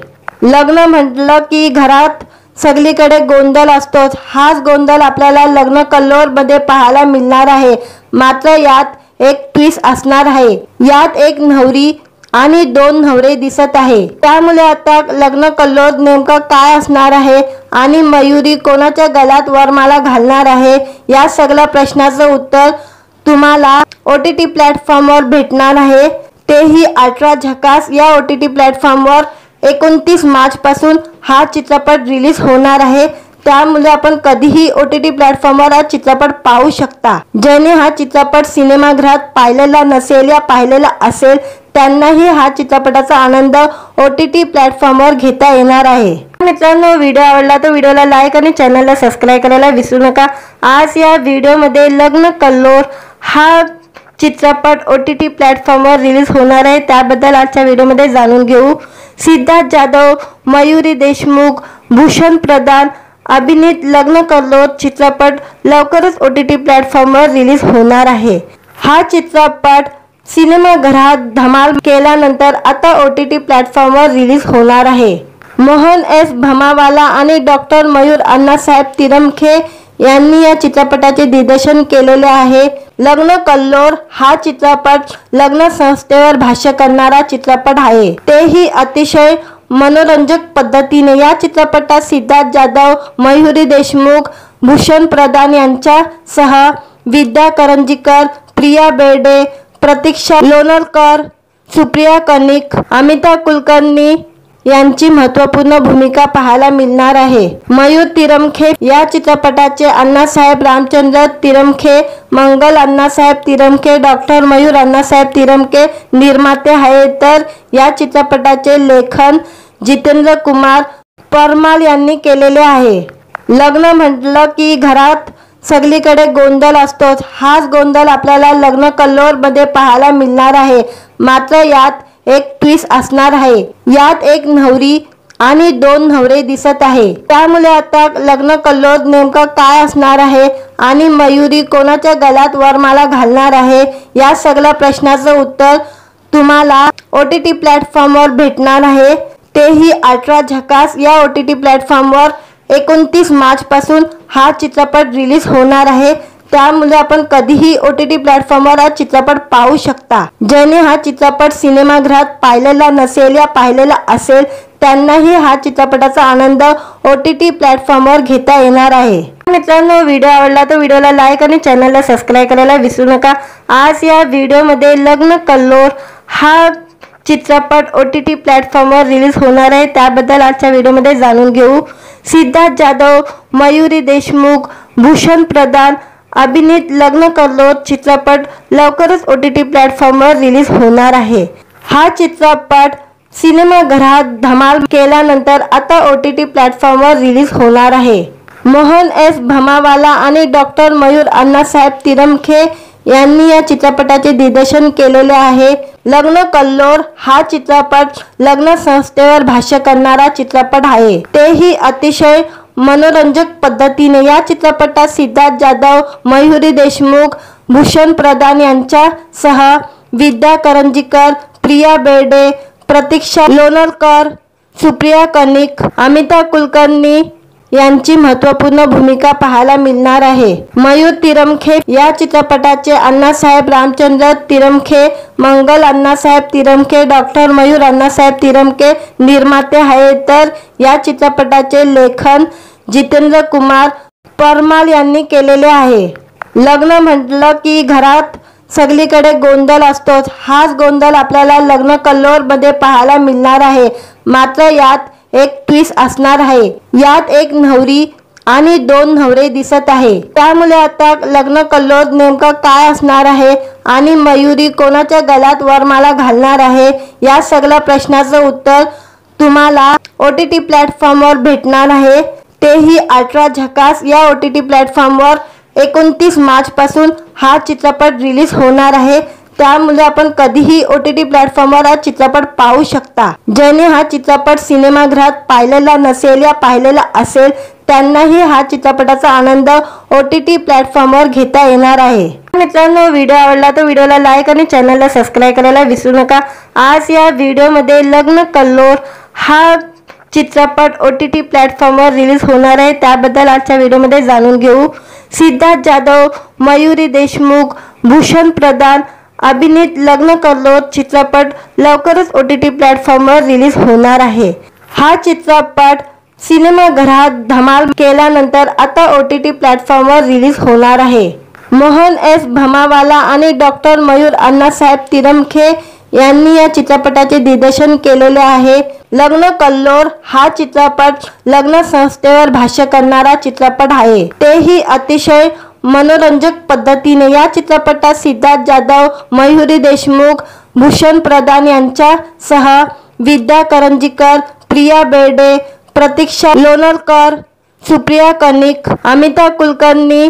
लग्न म्हटलं की घरात सगळीकडे गोंधळ असतोच। हाच गोंधळ आपल्याला लग्न कल्लोळ मध्ये पाहायला मिळणार आहे, मात्र यात एक ट्विस्ट असणार आहे। यात एक नवरी आणि दोन नवरे दिसत आहे। त्यामुळे आता लग्न कल्लोळ नेमका काय असणार आहे आणि मयुरी कोणाच्या गळ्यात वरमाला घालणार आहे, या सगळ्या प्रश्नाचं उत्तर तुम्हाला OTT प्लॅटफॉर्मवर भेटणार आहे। तेही अल्ट्रा झकास या OTT प्लॅटफॉर्मवर 29 मार्च पासून हा चित्रपट रिलीज होणार आहे। त्यामुळे आपण कधीही OTT प्लॅटफॉर्मवर हा चित्रपट पाहू शकता। ज्याने हा चित्रपट सिनेमागृहात पाहिलेला नसेल या पाहिलेला असेल त्यांनाही हा चित्रपटाचा आनंद OTT प्लॅटफॉर्मवर घेता येणार आहे। मित्रांनो, व्हिडिओ आवडला तर व्हिडिओला लाईक आणि चॅनलला सबस्क्राईब करायला विसरू नका। आज या व्हिडिओमध्ये लग्न कल्लोळ हा चित्रपट OTT प्लॅटफॉर्मवर रिलीज होणार आहे, त्याबद्दल आजच्या व्हिडिओमध्ये जाणून घेऊ। सिद्धार्थ जाधव, मयुरी देशमुख, भूषण प्रधान अभिनीत लग्न कल्लोळ चित्रपट लवकरच OTT प्लॅटफॉर्मवर रिलीज होणार आहे। हा चित्रपट सिनेमागृहात धमाल केल्यानंतर आता OTT प्लॅटफॉर्मवर रिलीज होणार आहे। मोहन एस भमावाला आणि डॉक्टर मयूर अण्णासाहेब तिरमखे यांनी या चित्रपटाचे दिग्दर्शन केलेले आहे। लग्न कल्लोळ हा चित्रपट लग्न संस्थेवर भाष्य करणारा चित्रपट आहे, तेही अतिशय मनोरंजक पद्धतीने। या चित्रपटात सिद्धार्थ जाधव, मयुरी देशमुख, भूषण प्रधान यांच्यासह विद्या करंजीकर, प्रिया बेर्डे, प्रतीक्षा लोणरकर, सुप्रिया कनिक, अमिता कुलकर्णी यांची महत्त्वपूर्ण भूमिका पाहायला मिळणार आहे। मयूर तिरमखे या चित्रपटाचे अण्णासाहेब रामचंद्र तिरमखे, मंगल अण्णासाहेब तिरमखे, डॉक्टर मयूर अण्णासाहेब तिरमखे निर्माते आहेत, तर या चित्रपटाचे लेखन जितेंद्र कुमार परमाल यांनी केलेले आहे। लग्न म्हटलं की घरात सगळीकडे गोंधळ असतोच। हाच गोंधळ आपल्याला लग्न कल्लोळ मध्ये पाहायला मिळणार आहे, मात्र यात एक ट्विस्ट असणार आहे। यात एक नवरी आणि दोन नवरे दिसत आहे। त्यामुळे आता लग्न कल्लोळ नेमका काय असणार आहे आणि मयुरी कोणाच्या गळ्यात वरमाला घालणार आहे, या सगळ्या प्रश्नाचं उत्तर तुम्हाला OTT प्लॅटफॉर्मवर भेटणार आहे। तेही अल्ट्रा झकास या OTT प्लॅटफॉर्मवर 29 मार्च पासून हा चित्रपट रिलीज होणार आहे। त्यामुळे आपण कधीही OTT प्लॅटफॉर्मवर हा चित्रपट पाहू शकता। ज्याने हा चित्रपट सिनेमागृहात पाहिलेला नसेल या पाहिलेला असेल त्यांनाही हा चित्रपटाचा आनंद OTT प्लॅटफॉर्मवर घेता येणार आहे। मित्रांनो, व्हिडिओ आवडला तर व्हिडिओला लाईक आणि चॅनलला सबस्क्राईब करायला विसरू नका। आज या व्हिडिओमध्ये लग्न कल्लोळ हा चित्रपट OTT प्लॅटफॉर्मवर रिलीज होणार आहे, त्याबद्दल आजच्या व्हिडिओमध्ये जाणून घेऊ। सिद्धार्थ जाधव, मयुरी देशमुख, भूषण प्रधान अभिनीत लग्न कल्लोळ चित्रपट लवकरच OTT प्लॅटफॉर्मवर रिलीज होणार आहे। हा चित्रपट सिनेमागृहात धमाल केल्यानंतर आता OTT प्लॅटफॉर्मवर रिलीज होणार आहे। मोहन एस भमावाला आणि डॉक्टर मयूर अण्णासाहेब तिरमखे यांनी या चित्रपटाचे दिग्दर्शन केलेले आहे। लग्न कल्लोळ हा चित्रपट लग्न संस्थेवर भाष्य करणारा चित्रपट आहे, तेही अतिशय मनोरंजक पद्धतीने। या चित्रपटात सिद्धार्थ जाधव, मयुरी देशमुख, भूषण प्रधान यांच्यासह विद्या करंजीकर, प्रिया बेर्डे, प्रतीक्षा लोणरकर, सुप्रिया कनिक, अमिता कुलकर्णी यांची महत्त्वपूर्ण भूमिका पाहायला मिळणार आहे। मयूर तिरमखे या चित्रपटाचे अण्णासाहेब रामचंद्र तिरमखे, मंगल अण्णासाहेब तिरमखे, डॉक्टर मयूर अण्णासाहेब तिरमखे निर्माते आहेत, तर या चित्रपटाचे लेखन जितेंद्र कुमार परमाल यांनी केलेले आहे। लग्न म्हटलं की घरात सगळीकडे गोंधळ असतोच, हाच गोंधळ आपल्याला लग्न कल्लोळ मध्ये पाहायला मिळणार आहे। मात्र यात एक ट्विस्ट असणार आहे। यात एक नवरी आणि दोन नवरे दिसत आहे, त्यामुळे आता लग्न कल्लोळ नेमकं काय असणार आहे आणि मयुरी कोणाच्या गळ्यात वरमाला घालणार आहे, या सगळ्या प्रश्नाचं उत्तर तुम्हाला OTT प्लॅटफॉर्मवर भेटणार आहे, तेही अल्ट्रा झकास। या OTT प्लॅटफॉर्मवर 29 मार्च पासून हा चित्रपट रिलीज होणार आहे, त्यामुळे आपण कधीही OTT प्लॅटफॉर्मवर हा चित्रपट पाहू शकता। ज्याने हा चित्रपट सिनेमागृहात पाहिलेला नसेल या पाहिलेला असेल त्यांनाही हा चित्रपटाचा आनंद OTT प्लॅटफॉर्मवर घेता येणार आहे। मित्रांनो, व्हिडिओ आवडला तर व्हिडिओला लाईक आणि चॅनलला सबस्क्राईब करायला विसरू नका। आज या व्हिडिओमध्ये लग्न कल्लोळ हा चित्रपट OTT प्लॅटफॉर्मवर रिलीज होणार आहे, त्याबद्दल आजच्या व्हिडिओमध्ये जाणून घेऊ। सिद्धार्थ जाधव, मयुरी देशमुख, भूषण प्रधान अभिनीत लग्न कल्लोळ चित्रपट लवकरच OTT प्लॅटफॉर्मवर रिलीज होणार आहे। हा चित्रपट सिनेमागृहात धमाल केल्यानंतर आता OTT प्लॅटफॉर्मवर रिलीज होणार आहे। मोहन एस भमावाला आणि डॉक्टर मयूर अण्णासाहेब तिरमखे यांनी या चित्रपटाचे दिग्दर्शन केलेले आहे। लग्न कल्लोळ हा चित्रपट लग्न संस्थेवर भाष्य करणारा चित्रपट आहे, तेही अतिशय मनोरंजक पद्धतीने। या चित्रपटात सिद्धार्थ जाधव, मयुरी देशमुख, भूषण प्रधान यांच्यासह विद्या करंजीकर, प्रिया बेर्डे, प्रतीक्षा लोणरकर, सुप्रिया कनिक, अमिता कुलकर्णी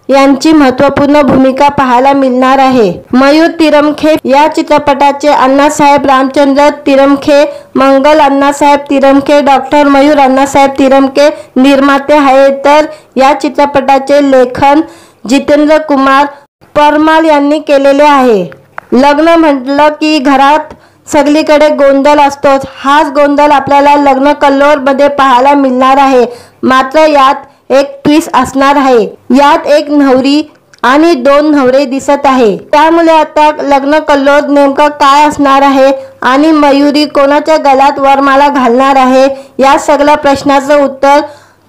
यांची महत्त्वपूर्ण भूमिका पाहायला मिळणार आहे। मयूर तिरमखे या चित्रपटाचे अण्णासाहेब रामचंद्र तिरमखे, मंगल अण्णासाहेब तिरमखे, डॉक्टर मयूर अण्णासाहेब तिरमखे निर्माते आहेत, तर या चित्रपटाचे लेखन जितेंद्र कुमार परमाल यांनी केलेले आहे। लग्न म्हटलं की घरात सगळीकडे गोंधळ असतोच, हाच गोंधळ आपल्याला लग्न कल्लोळ मध्ये पाहायला मिळणार आहे। मात्र यात एक ट्विस्ट असणार आहे। यात एक नवरी आणि दोन नवरे दिसत आहे, त्यामुळे आता लग्न कल्लोळ नेमकं काय असणार आहे आणि मयुरी कोणाच्या गळ्यात वरमाला घालणार आहे, या सगळ्या प्रश्नाचं उत्तर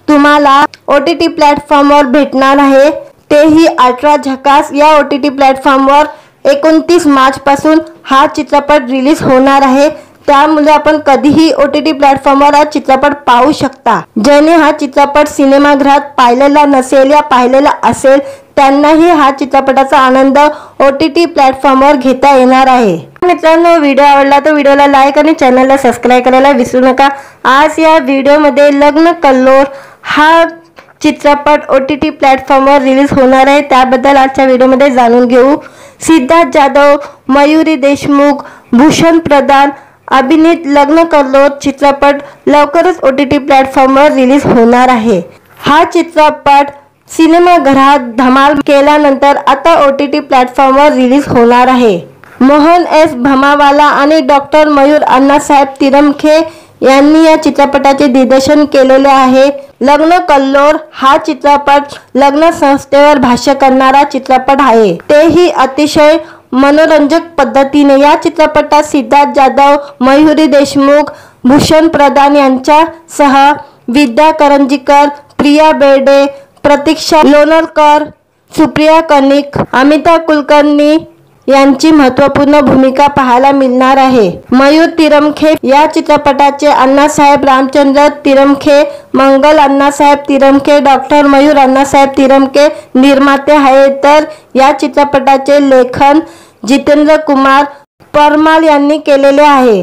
तुम्हाला OTT प्लॅटफॉर्मवर भेटणार आहे, तेही अल्ट्रा झकास। या OTT प्लॅटफॉर्मवर 29 मार्च पासून हा चित्रपट रिलीज होणार आहे, त्यामुळे आपण कधीही OTT प्लॅटफॉर्मवर हा चित्रपट पाहू शकता। ज्याने हा चित्रपट सिनेमागृहात पाहिलेला नसेल या पाहिलेला असेल त्यांनाही हा चित्रपटाचा आनंद OTT प्लॅटफॉर्मवर घेता येणार आहे। मित्रांनो, व्हिडिओ आवडला तर व्हिडिओला लाईक आणि चॅनलला सबस्क्राईब करायला विसरू नका। आज या व्हिडिओमध्ये लग्न कल्लोळ हा चित्रपट OTT प्लॅटफॉर्मवर रिलीज होणार आहे, त्याबद्दल आजच्या व्हिडिओमध्ये जाणून घेऊ। सिद्धार्थ जाधव, मयुरी देशमुख, भूषण प्रधान अभिनीत लग्न कल्लोळ चित्रपट लवकरच OTT प्लॅटफॉर्मवर रिलीज होणार आहे। हा चित्रपट सिनेमागृहात धमाल केल्यानंतर आता OTT प्लॅटफॉर्मवर रिलीज होणार आहे। मोहन एस भमावाला आणि डॉक्टर मयूर अण्णासाहेब तिरमखे यांनी या चित्रपटाचे दिग्दर्शन केलेले आहे। लग्न कल्लोळ हा चित्रपट लग्न संस्थेवर भाष्य करणारा चित्रपट आहे, तेही अतिशय मनोरंजक पद्धतीने। या चित्रपटात सिद्धार्थ जाधव, मयुरी देशमुख, भूषण प्रधान यांच्यासह विद्या करंजीकर, प्रिया बेर्डे, प्रतीक्षा लोणरकर, सुप्रिया कनिक, अमिता कुलकर्णी यांची महत्त्वपूर्ण भूमिका पाहायला मिळणार आहे। मयूर तिरमखे या चित्रपटाचे अण्णासाहेब रामचंद्र तिरमखे, मंगल अण्णासाहेब तिरमखे, डॉक्टर मयूर अण्णासाहेब तिरमखे निर्माते आहेत, तर या चित्रपटाचे लेखन जितेंद्र कुमार परमाल यांनी केलेले आहे।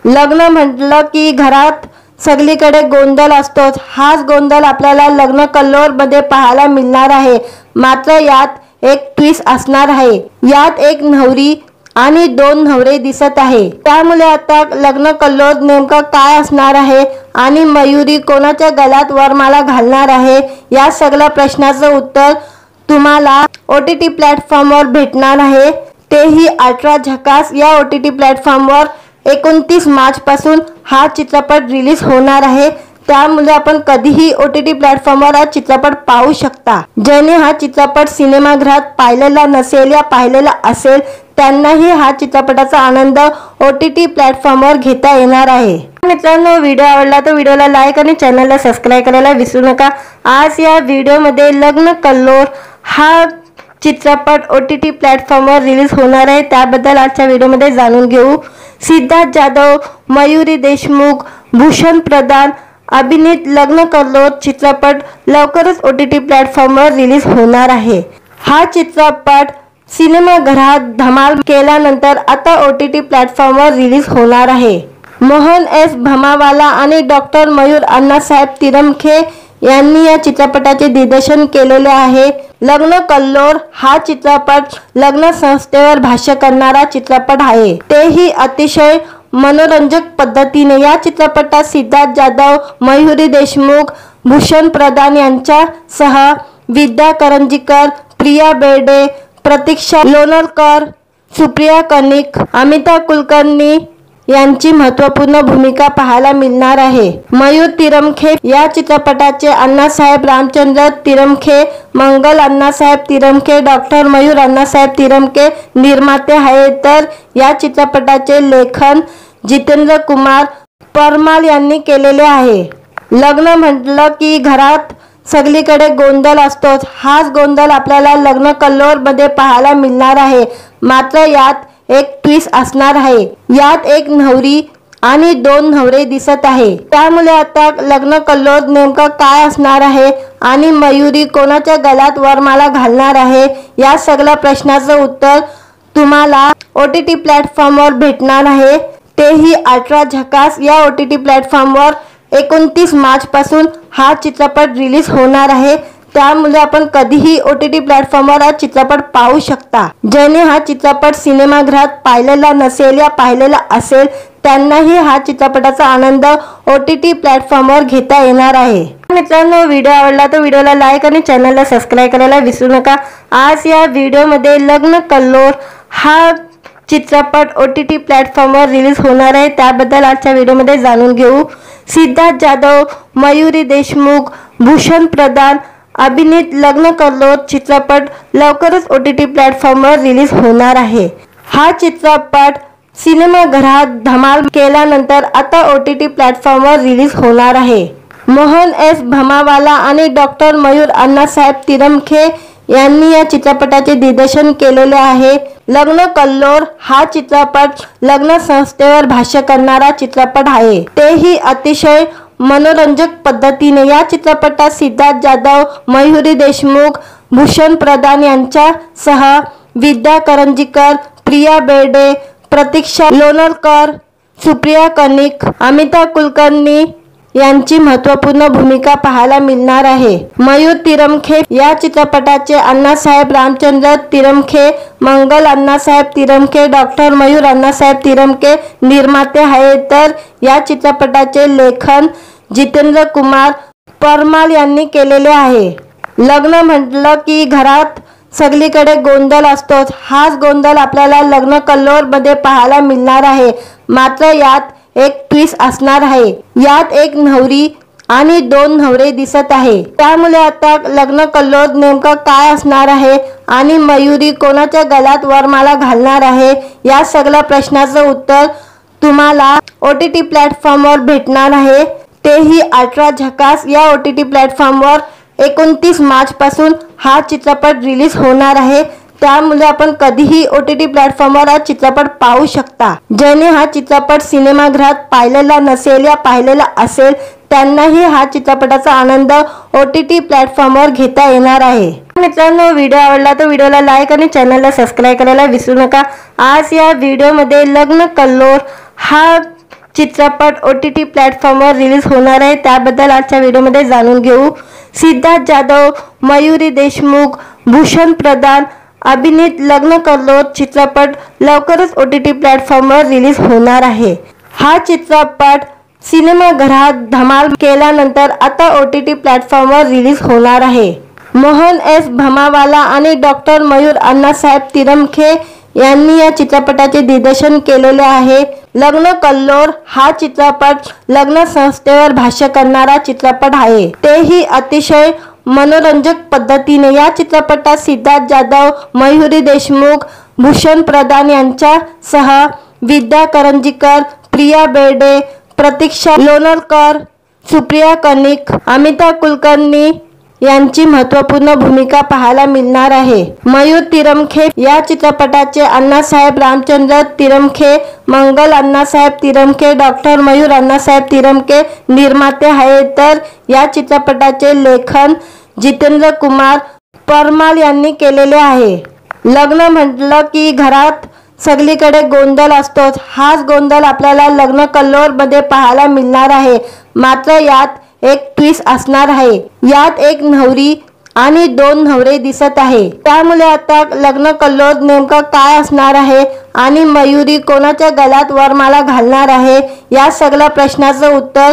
लग्न म्हटलं की घरात सगळीकडे गोंधळ असतोच। हाच गोंधळ आपल्याला लग्न कल्लोळ मध्ये पाहायला मिळणार आहे। मात्र यात एक ट्विस्ट असणार आहे। यात एक नवरी आणि दोन नवरे दिसत आहे। त्यामुळे आता लग्न कल्लोळ नेमका काय असणार आहे आणि मयुरी कोणाच्या गळ्यात वरमाला घालणार आहे, या सगळ्या प्रश्नाचं उत्तर तुम्हाला OTT प्लॅटफॉर्मवर भेटणार आहे। तेही 18 झकास या OTT प्लॅटफॉर्मवर 29 मार्च पासून हा चित्रपट रिलीज होणार आहे। त्यामुळे आपण कधीही OTT प्लॅटफॉर्मवर हा चित्रपट पाहू शकता। ज्याने हा चित्रपट सिनेमागृहात पाहिलेला नसेल या पाहिलेला असेल त्यांनाही हा चित्रपटाचा आनंद OTT प्लॅटफॉर्मवर घेता येणार आहे। मित्रांनो, व्हिडिओ आवडला तर व्हिडिओला लाईक आणि चॅनलला सबस्क्राईब करायला विसरू नका। आज या व्हिडिओमध्ये लग्न कल्लोळ हा चित्रपट OTT प्लॅटफॉर्मवर रिलीज होणार आहे, त्याबद्दल आजच्या व्हिडिओमध्ये जाणून घेऊ। सिद्धार्थ जाधव, मयुरी देशमुख, भूषण प्रधान अभिनीत लग्न कल्लोळ चित्रपट लवकरच OTT प्लॅटफॉर्मवर रिलीज होणार आहे। हा चित्रपट सिनेमागृहात धमाल केल्यानंतर आता OTT प्लॅटफॉर्मवर रिलीज होणार आहे। मोहन एस भमावाला आणि डॉक्टर मयूर अण्णासाहेब तिरमखे यांनी या चित्रपटाचे दिग्दर्शन केलेले आहे। लग्न कल्लोळ हा चित्रपट लग्न संस्थेवर भाष्य करणारा चित्रपट आहे, तेही अतिशय मनोरंजक पद्धतीने। या चित्रपटात सिद्धार्थ जाधव, मयुरी देशमुख, भूषण प्रधान यांच्यासह विद्या करंजीकर, प्रिया बेर्डे, प्रतीक्षा लोणकर, सुप्रिया कनिक, अमिता कुलकर्णी यांची महत्त्वपूर्ण भूमिका पाहायला मिळणार आहे। मयूर तिरमखे या चित्रपटाचे अण्णासाहेब रामचंद्र तिरमखे, मंगल अण्णासाहेब तिरमखे, डॉक्टर मयूर अण्णासाहेब तिरमखे निर्माते आहेत, तर या चित्रपटाचे लेखन जितेंद्र कुमार परमाल यांनी केलेले आहे। लग्न म्हटलं की घरात सगळीकडे गोंधळ असतोच। हाच गोंधळ आपल्याला लग्न कल्लोळ मध्ये पाहायला मिळणार आहे। मात्र यात एक ट्विस्ट असणार आहे। यात एक नवरी आणि दोन नवरे दिसत आहे। त्यामुळे आता लग्न कल्लोळ नेमका काय असणार आहे आणि मयुरी कोणाच्या गळ्यात वरमाला घालणार आहे, या सगळ्या प्रश्नाचं उत्तर तुम्हाला OTT प्लॅटफॉर्मवर भेटणार आहे। तेही 18 झकास या OTT प्लॅटफॉर्मवर 29 मार्च पासून हा चित्रपट रिलीज होणार आहे। त्यामुळे आपण कधीही OTT प्लॅटफॉर्मवर हा चित्रपट पाहू शकता। ज्याने हा चित्रपट सिनेमागृहात पाहिलेला नसेल या पाहिलेला असेल त्यांनाही हा चित्रपटाचा आनंद OTT प्लॅटफॉर्मवर घेता येणार आहे। मित्रांनो, व्हिडिओ आवडला तर व्हिडिओला लाईक आणि चॅनलला सबस्क्राईब करायला विसरू नका। आज या व्हिडिओमध्ये लग्न कल्लोळ हा चित्रपट OTT प्लॅटफॉर्मवर रिलीज होणार आहे, त्याबद्दल आजच्या व्हिडिओमध्ये जाणून घेऊ। सिद्धार्थ जाधव, मयुरी देशमुख, भूषण प्रधान अभिनीत लग्न कल्लोळ चित्रपट लवकरच OTT प्लॅटफॉर्मवर रिलीज होणार आहे। हा चित्रपट सिनेमागृहात धमाल केल्यानंतर आता OTT प्लॅटफॉर्मवर रिलीज होणार आहे। मोहन एस भमावाला आणि डॉक्टर मयूर अण्णासाहेब तिरमखे यांनी या चित्रपटाचे दिग्दर्शन केलेले आहे। लग्न कल्लोळ हा चित्रपट लग्न संस्थेवर भाष्य करणारा चित्रपट आहे, तेही अतिशय मनोरंजक पद्धतीने। या चित्रपटात सिद्धार्थ जाधव, मयुरी देशमुख, भूषण प्रधान यांच्यासह विद्या करंजीकर, प्रिया बेर्डे, प्रतीक्षा लोणकर, सुप्रिया कनिक, अमिता कुलकर्णी यांची महत्त्वपूर्ण भूमिका पाहायला मिळणार आहे। मयूर तिरमखे या चित्रपटाचे अण्णासाहेब रामचंद्र तिरमखे, मंगल अण्णासाहेब तिरमखे, डॉक्टर मयूर अण्णासाहेब तिरमखे निर्माते आहेत, तर या चित्रपटाचे लेखन जितेंद्र कुमार परमाल यांनी केलेले आहे। लग्न म्हटलं की घरात सगळीकडे गोंधळ असतोच। हाच गोंधळ आपल्याला लग्न कल्लोळ मध्ये पाहायला मिळणार आहे। मात्र यात एक ट्विस्ट असणार आहे। यात एक नवरी आणि दोन नवरे दिसत आहे। त्यामुळे आता लग्न कल्लोळ नेमका काय असणार आहे आणि मयुरी कोणाच्या गळ्यात वरमाला घालणार आहे, या सगळ्या प्रश्नाचं उत्तर तुम्हाला OTT प्लॅटफॉर्मवर भेटणार आहे। तेही 18 झकास या OTT प्लॅटफॉर्मवर 29 मार्च पासून हा चित्रपट रिलीज होणार आहे। त्यामुळे आपण कधीही OTT प्लॅटफॉर्मवर हा चित्रपट पाहू शकता। ज्याने हा चित्रपट सिनेमागृहात पाहिलेला नसेल या पाहिलेला असेल त्यांनाही हा चित्रपटाचा आनंद OTT प्लॅटफॉर्मवर घेता येणार आहे। मित्रांनो, व्हिडिओ आवडला तर व्हिडिओला लाईक आणि चॅनलला सबस्क्राइब करायला विसरू नका। आज या व्हिडिओमध्ये लग्न कल्लोळ हा चित्रपट OTT प्लॅटफॉर्मवर रिलीज होणार आहे, त्याबद्दल आजच्या व्हिडिओमध्ये जाणून घेऊ। सिद्धार्थ जाधव, मयुरी देशमुख, भूषण प्रधान अभिनीत लग्न कल्लोळ चित्रपट लवकरच OTT प्लॅटफॉर्मवर रिलीज होणार आहे। हा चित्रपट सिनेमागृहात धमाल केल्यानंतर आता OTT प्लॅटफॉर्मवर रिलीज होणार आहे। मोहन एस भमावाला आणि डॉक्टर मयूर अण्णासाहेब तिरमखे यांनी या चित्रपटाचे दिग्दर्शन केलेले आहे। लग्न कल्लोळ हा चित्रपट लग्न संस्थेवर भाष्य करणारा चित्रपट आहे, तेही अतिशय मनोरंजक पद्धतीने। या चित्रपटात सिद्धार्थ जाधव, मयुरी देशमुख, भूषण प्रधान यांच्यासह विद्या करंजीकर, प्रिया बेर्डे, प्रतीक्षा लोणरकर, सुप्रिया कनिक, अमिता कुलकर्णी यांची महत्त्वपूर्ण भूमिका पाहायला मिळणार आहे। मयूर तिरमखे या चित्रपटाचे अण्णासाहेब रामचंद्र तिरमखे, मंगल अण्णासाहेब तिरमखे, डॉक्टर मयूर अण्णासाहेब तिरमखे निर्माते आहेत, तर या चित्रपटाचे लेखन जितेंद्र कुमार परमाल यांनी केलेले आहे। लग्न म्हटलं की घरात सगळीकडे गोंधळ असतोच, हाच गोंधळ आपल्याला लग्न कल्लोळ मध्ये पाहायला मिळणार आहे। मात्र यात एक ट्विस्ट असणार आहे। यात एक नवरी आणि दोन नवरे दिसत आहे, त्यामुळे आता लग्न कल्लोळ नेमकं काय असणार आहे आणि मयुरी कोणाच्या गळ्यात वरमाला घालणार आहे, या सगळ्या प्रश्नाचं उत्तर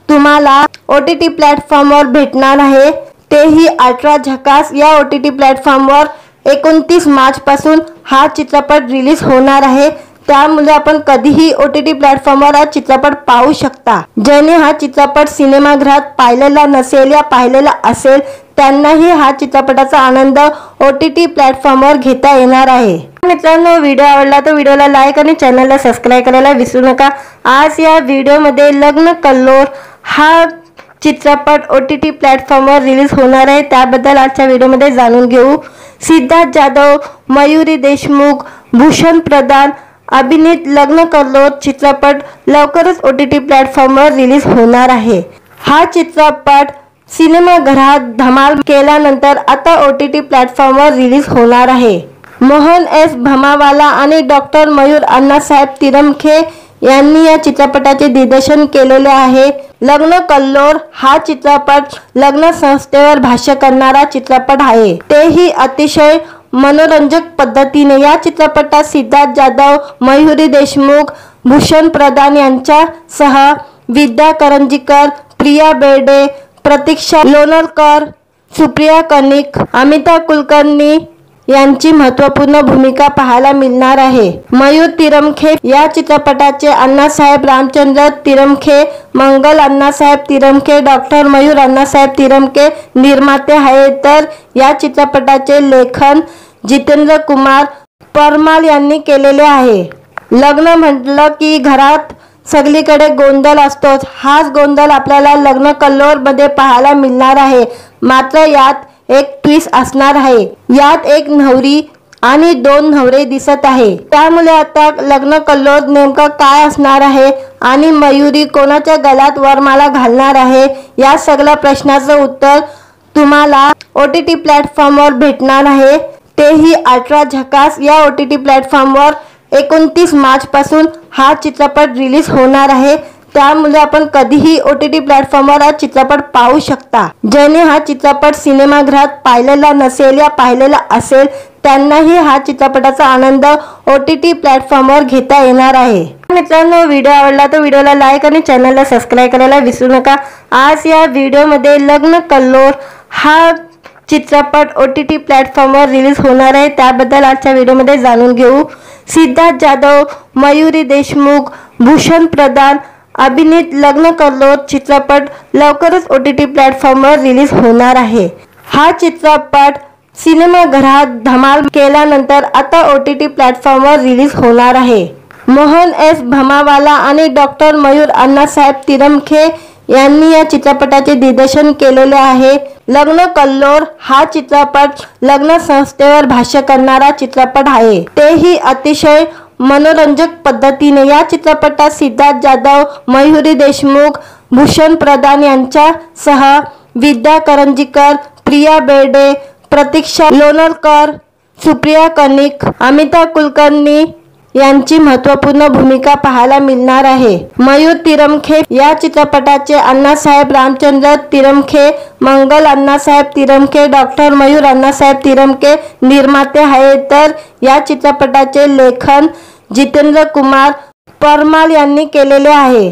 तुम्हाला OTT प्लॅटफॉर्मवर भेटणार आहे, तेही अल्ट्रा झकास। या OTT प्लॅटफॉर्मवर 29 मार्च पासून हा चित्रपट रिलीज होणार आहे, त्यामुळे आपण कधीही OTT प्लॅटफॉर्मवर हा चित्रपट पाहू शकता। ज्याने हा चित्रपट सिनेमागृहात पाहिलेला नसेल या पाहिलेला असेल त्यांनाही हा चित्रपटाचा आनंद OTT प्लॅटफॉर्मवर घेता येणार आहे। मित्रांनो, व्हिडिओ आवडला तर व्हिडिओला लाईक आणि चॅनलला सबस्क्राइब करायला विसरू नका। आज या व्हिडिओमध्ये लग्न कल्लोळ हा चित्रपट OTT प्लॅटफॉर्मवर रिलीज होणार आहे, त्याबद्दल आजच्या व्हिडिओमध्ये जाणून घेऊ। सिद्धार्थ जाधव, मयुरी देशमुख, भूषण प्रधान अभिनीत लग्न कल्लोळ चित्रपट लवकरच OTT प्लॅटफॉर्मवर रिलीज होणार आहे। हा चित्रपट सिनेमागृहात धमाल केल्यानंतर आता OTT प्लॅटफॉर्मवर रिलीज होणार आहे। मोहन एस भमावाला आणि डॉक्टर मयूर अण्णासाहेब तिरमखे यांनी या चित्रपटाचे दिग्दर्शन केलेले आहे। लग्न कल्लोळ हा चित्रपट लग्न संस्थेवर भाष्य करणारा चित्रपट आहे, तेही अतिशय मनोरंजक पद्धतीने। या चित्रपटात सिद्धार्थ जाधव, मयुरी देशमुख, भूषण प्रधान यांच्यासह विद्या करंजीकर, प्रिया बेर्डे, प्रतीक्षा लोणरकर, सुप्रिया कनिक, अमिता कुलकर्णी यांची महत्त्वपूर्ण भूमिका पाहायला मिळणार आहे। मयूर तिरमखे या चित्रपटाचे अण्णासाहेब रामचंद्र तिरमखे, मंगल अण्णासाहेब तिरमखे, डॉक्टर मयूर अण्णासाहेब तिरमखे निर्माते आहेत, तर या चित्रपटाचे लेखन जितेंद्र कुमार परमाल यांनी केलेले आहे। लग्न म्हटलं की घरात सगळीकडे गोंधळ असतोच, हाच गोंधळ आपल्याला लग्न कल्लोळ मध्ये पाहायला मिळणार आहे। मात्र यात एक ट्विस्ट असणार आहे। यात एक नवरी आणि दोन नवरे दिसत आहे, त्यामुळे आता लग्न कल्लोळ नेमकं काय असणार आहे आणि मयुरी कोणाच्या गळ्यात वरमाला घालणार आहे, या सगळ्या प्रश्नाचं उत्तर तुम्हाला OTT प्लॅटफॉर्मवर भेटणार आहे, तेही अल्ट्रा झकास। या OTT प्लॅटफॉर्मवर 29 मार्च पासून हा चित्रपट रिलीज होणार आहे, त्यामुळे आपण कधीही OTT प्लॅटफॉर्मवर हा चित्रपट पाहू शकता। ज्याने हा चित्रपट सिनेमागृहात पाहिलेला नसेल या पाहिलेला असेल त्यांनाही हा चित्रपटाचा आनंद OTT प्लॅटफॉर्मवर घेता येणार आहे। मित्रांनो, व्हिडिओ आवडला तर व्हिडिओला लाईक आणि चॅनलला सबस्क्राइब करायला विसरू नका। आज या व्हिडिओमध्ये लग्न कल्लोळ हा चित्रपट OTT प्लॅटफॉर्मवर रिलीज होणार आहे, त्याबद्दल आजच्या व्हिडिओमध्ये जाणून घेऊ। सिद्धार्थ जाधव, मयुरी देशमुख, भूषण प्रधान अभिनीत लग्न कल्लोळ चित्रपट लवकरच OTT प्लॅटफॉर्मवर रिलीज होणार आहे। हा चित्रपट सिनेमागृहात धमाल केल्यानंतर आता OTT प्लॅटफॉर्मवर रिलीज होणार आहे। मोहन एस भमावाला आणि डॉक्टर मयूर अण्णासाहेब तिरमखे यांनी या चित्रपटाचे दिग्दर्शन केलेले आहे। लग्न कल्लोळ हा चित्रपट लग्न संस्थेवर भाष्य करणारा चित्रपट आहे, तेही अतिशय मनोरंजक पद्धतीने। या चित्रपटात सिद्धार्थ जाधव, मयुरी देशमुख, भूषण प्रधान यांच्यासह विद्या करंजीकर, प्रिया बेर्डे, प्रतीक्षा लोणरकर, सुप्रिया कनिक, अमिताभ कुलकर्णी यांची महत्त्वपूर्ण भूमिका पाहायला मिळणार आहे। मयूर तिरमखे या चित्रपटाचे अण्णासाहेब रामचंद्र तिरमखे, मंगल अण्णासाहेब तिरमखे, डॉक्टर मयूर अण्णासाहेब तिरमखे निर्माते आहेत, तर या चित्रपटाचे लेखन जितेंद्र कुमार परमाल यांनी केलेले आहे।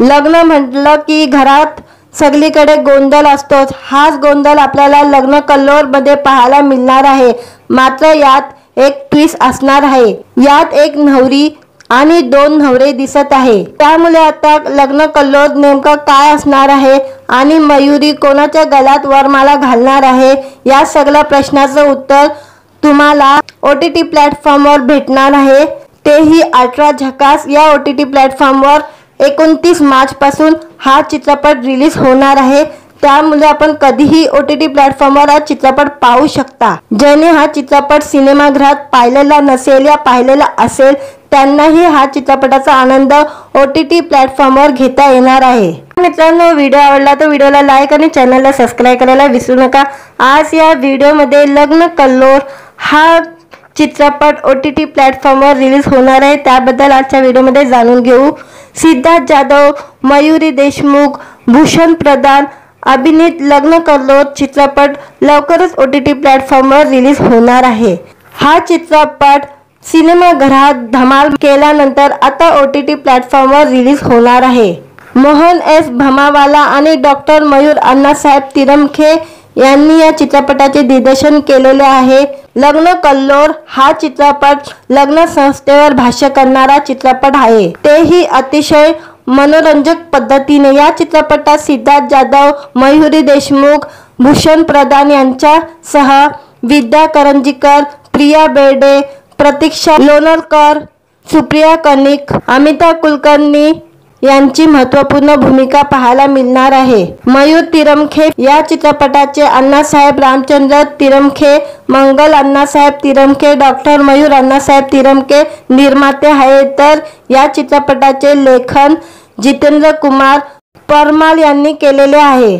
लग्न म्हटलं की घरात सगळीकडे गोंधळ असतोच। हाच गोंधळ आपल्याला लग्न कल्लोळ मध्ये पाहायला मिळणार आहे, मात्र यात एक ट्विस्ट असणार आहे। यात एक नवरी आणि दोन नवरे दिसत आहे, त्यामुळे आता लग्न कल्लोळ नेमकं काय असणार आहे आणि मयुरी कोणाच्या गळ्यात वरमाला घालणार आहे, या सगळ्या प्रश्नाचं उत्तर तुम्हाला OTT प्लॅटफॉर्मवर भेटणार आहे, तेही अल्ट्रा झकास। या OTT प्लॅटफॉर्मवर 29 मार्च पासून हा चित्रपट रिलीज होणार आहे, त्यामुळे आपण कधीही OTT प्लॅटफॉर्मवर हा चित्रपट पाहू शकता। ज्याने हा चित्रपट सिनेमागृहात पाहिलेला नसेल या पाहिलेला असेल त्यांनाही हा चित्रपटाचा आनंद OTT प्लॅटफॉर्मवर घेता येणार आहे। मित्रांनो, व्हिडिओ आवडला तर व्हिडिओला लाईक आणि चॅनलला सबस्क्राईब करायला विसरू नका। आज या व्हिडिओमध्ये लग्न कल्लोळ हा चित्रपट OTT प्लॅटफॉर्मवर रिलीज होणार आहे, त्याबद्दल आजच्या व्हिडिओमध्ये जाणून घेऊ। सिद्धार्थ जाधव, मयुरी देशमुख, भूषण प्रधान अभिनीत लग्न कल्लोळ चित्रपट लवकरच OTT प्लॅटफॉर्मवर रिलीज होणार आहे। हा चित्रपट सिनेमागृहात धमाल केल्यानंतर आता OTT प्लॅटफॉर्मवर रिलीज होणार आहे। मोहन एस भमावाला आणि डॉक्टर मयूर अण्णासाहेब तिरमखे यांनी या चित्रपटाचे दिग्दर्शन केलेले आहे। लग्न कल्लोळ हा चित्रपट लग्न संस्थेवर भाष्य करणारा चित्रपट आहे, तेही अतिशय मनोरंजक पद्धतीने। या चित्रपटात सिद्धार्थ जाधव, मयुरी देशमुख, भूषण प्रधान यांच्यासह विद्या करंजीकर, प्रिया बेर्डे, प्रतीक्षा लोणरकर, सुप्रिया कनिक, अमिताभ कुलकर्णी यांची महत्त्वपूर्ण भूमिका पाहायला मिळणार आहे। मयूर तिरमखे या चित्रपटाचे अण्णासाहेब रामचंद्र तिरमखे, मंगल अण्णासाहेब तिरमखे, डॉक्टर मयूर अण्णासाहेब तिरमखे निर्माते आहेत, तर या चित्रपटाचे लेखन जितेंद्र कुमार परमाल यांनी केलेले आहे।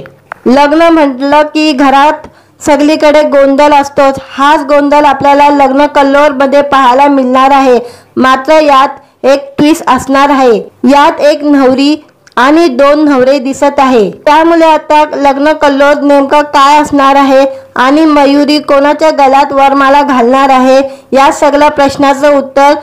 लग्न म्हटलं की घरात सगळीकडे गोंधळ असतोच। हाच गोंधळ आपल्याला लग्न कल्लोळ मध्ये पाहायला मिळणार आहे, मात्र यात एक ट्विस्ट असणार आहे। यात एक नवरी आणि दोन नवरे दिसत आहे, त्यामुळे आता लग्न कल्लोळ नेमकं काय असणार आहे आणि मयुरी कोणाच्या गळ्यात वरमाला घालणार आहे, या सगळ्या प्रश्नाचं उत्तर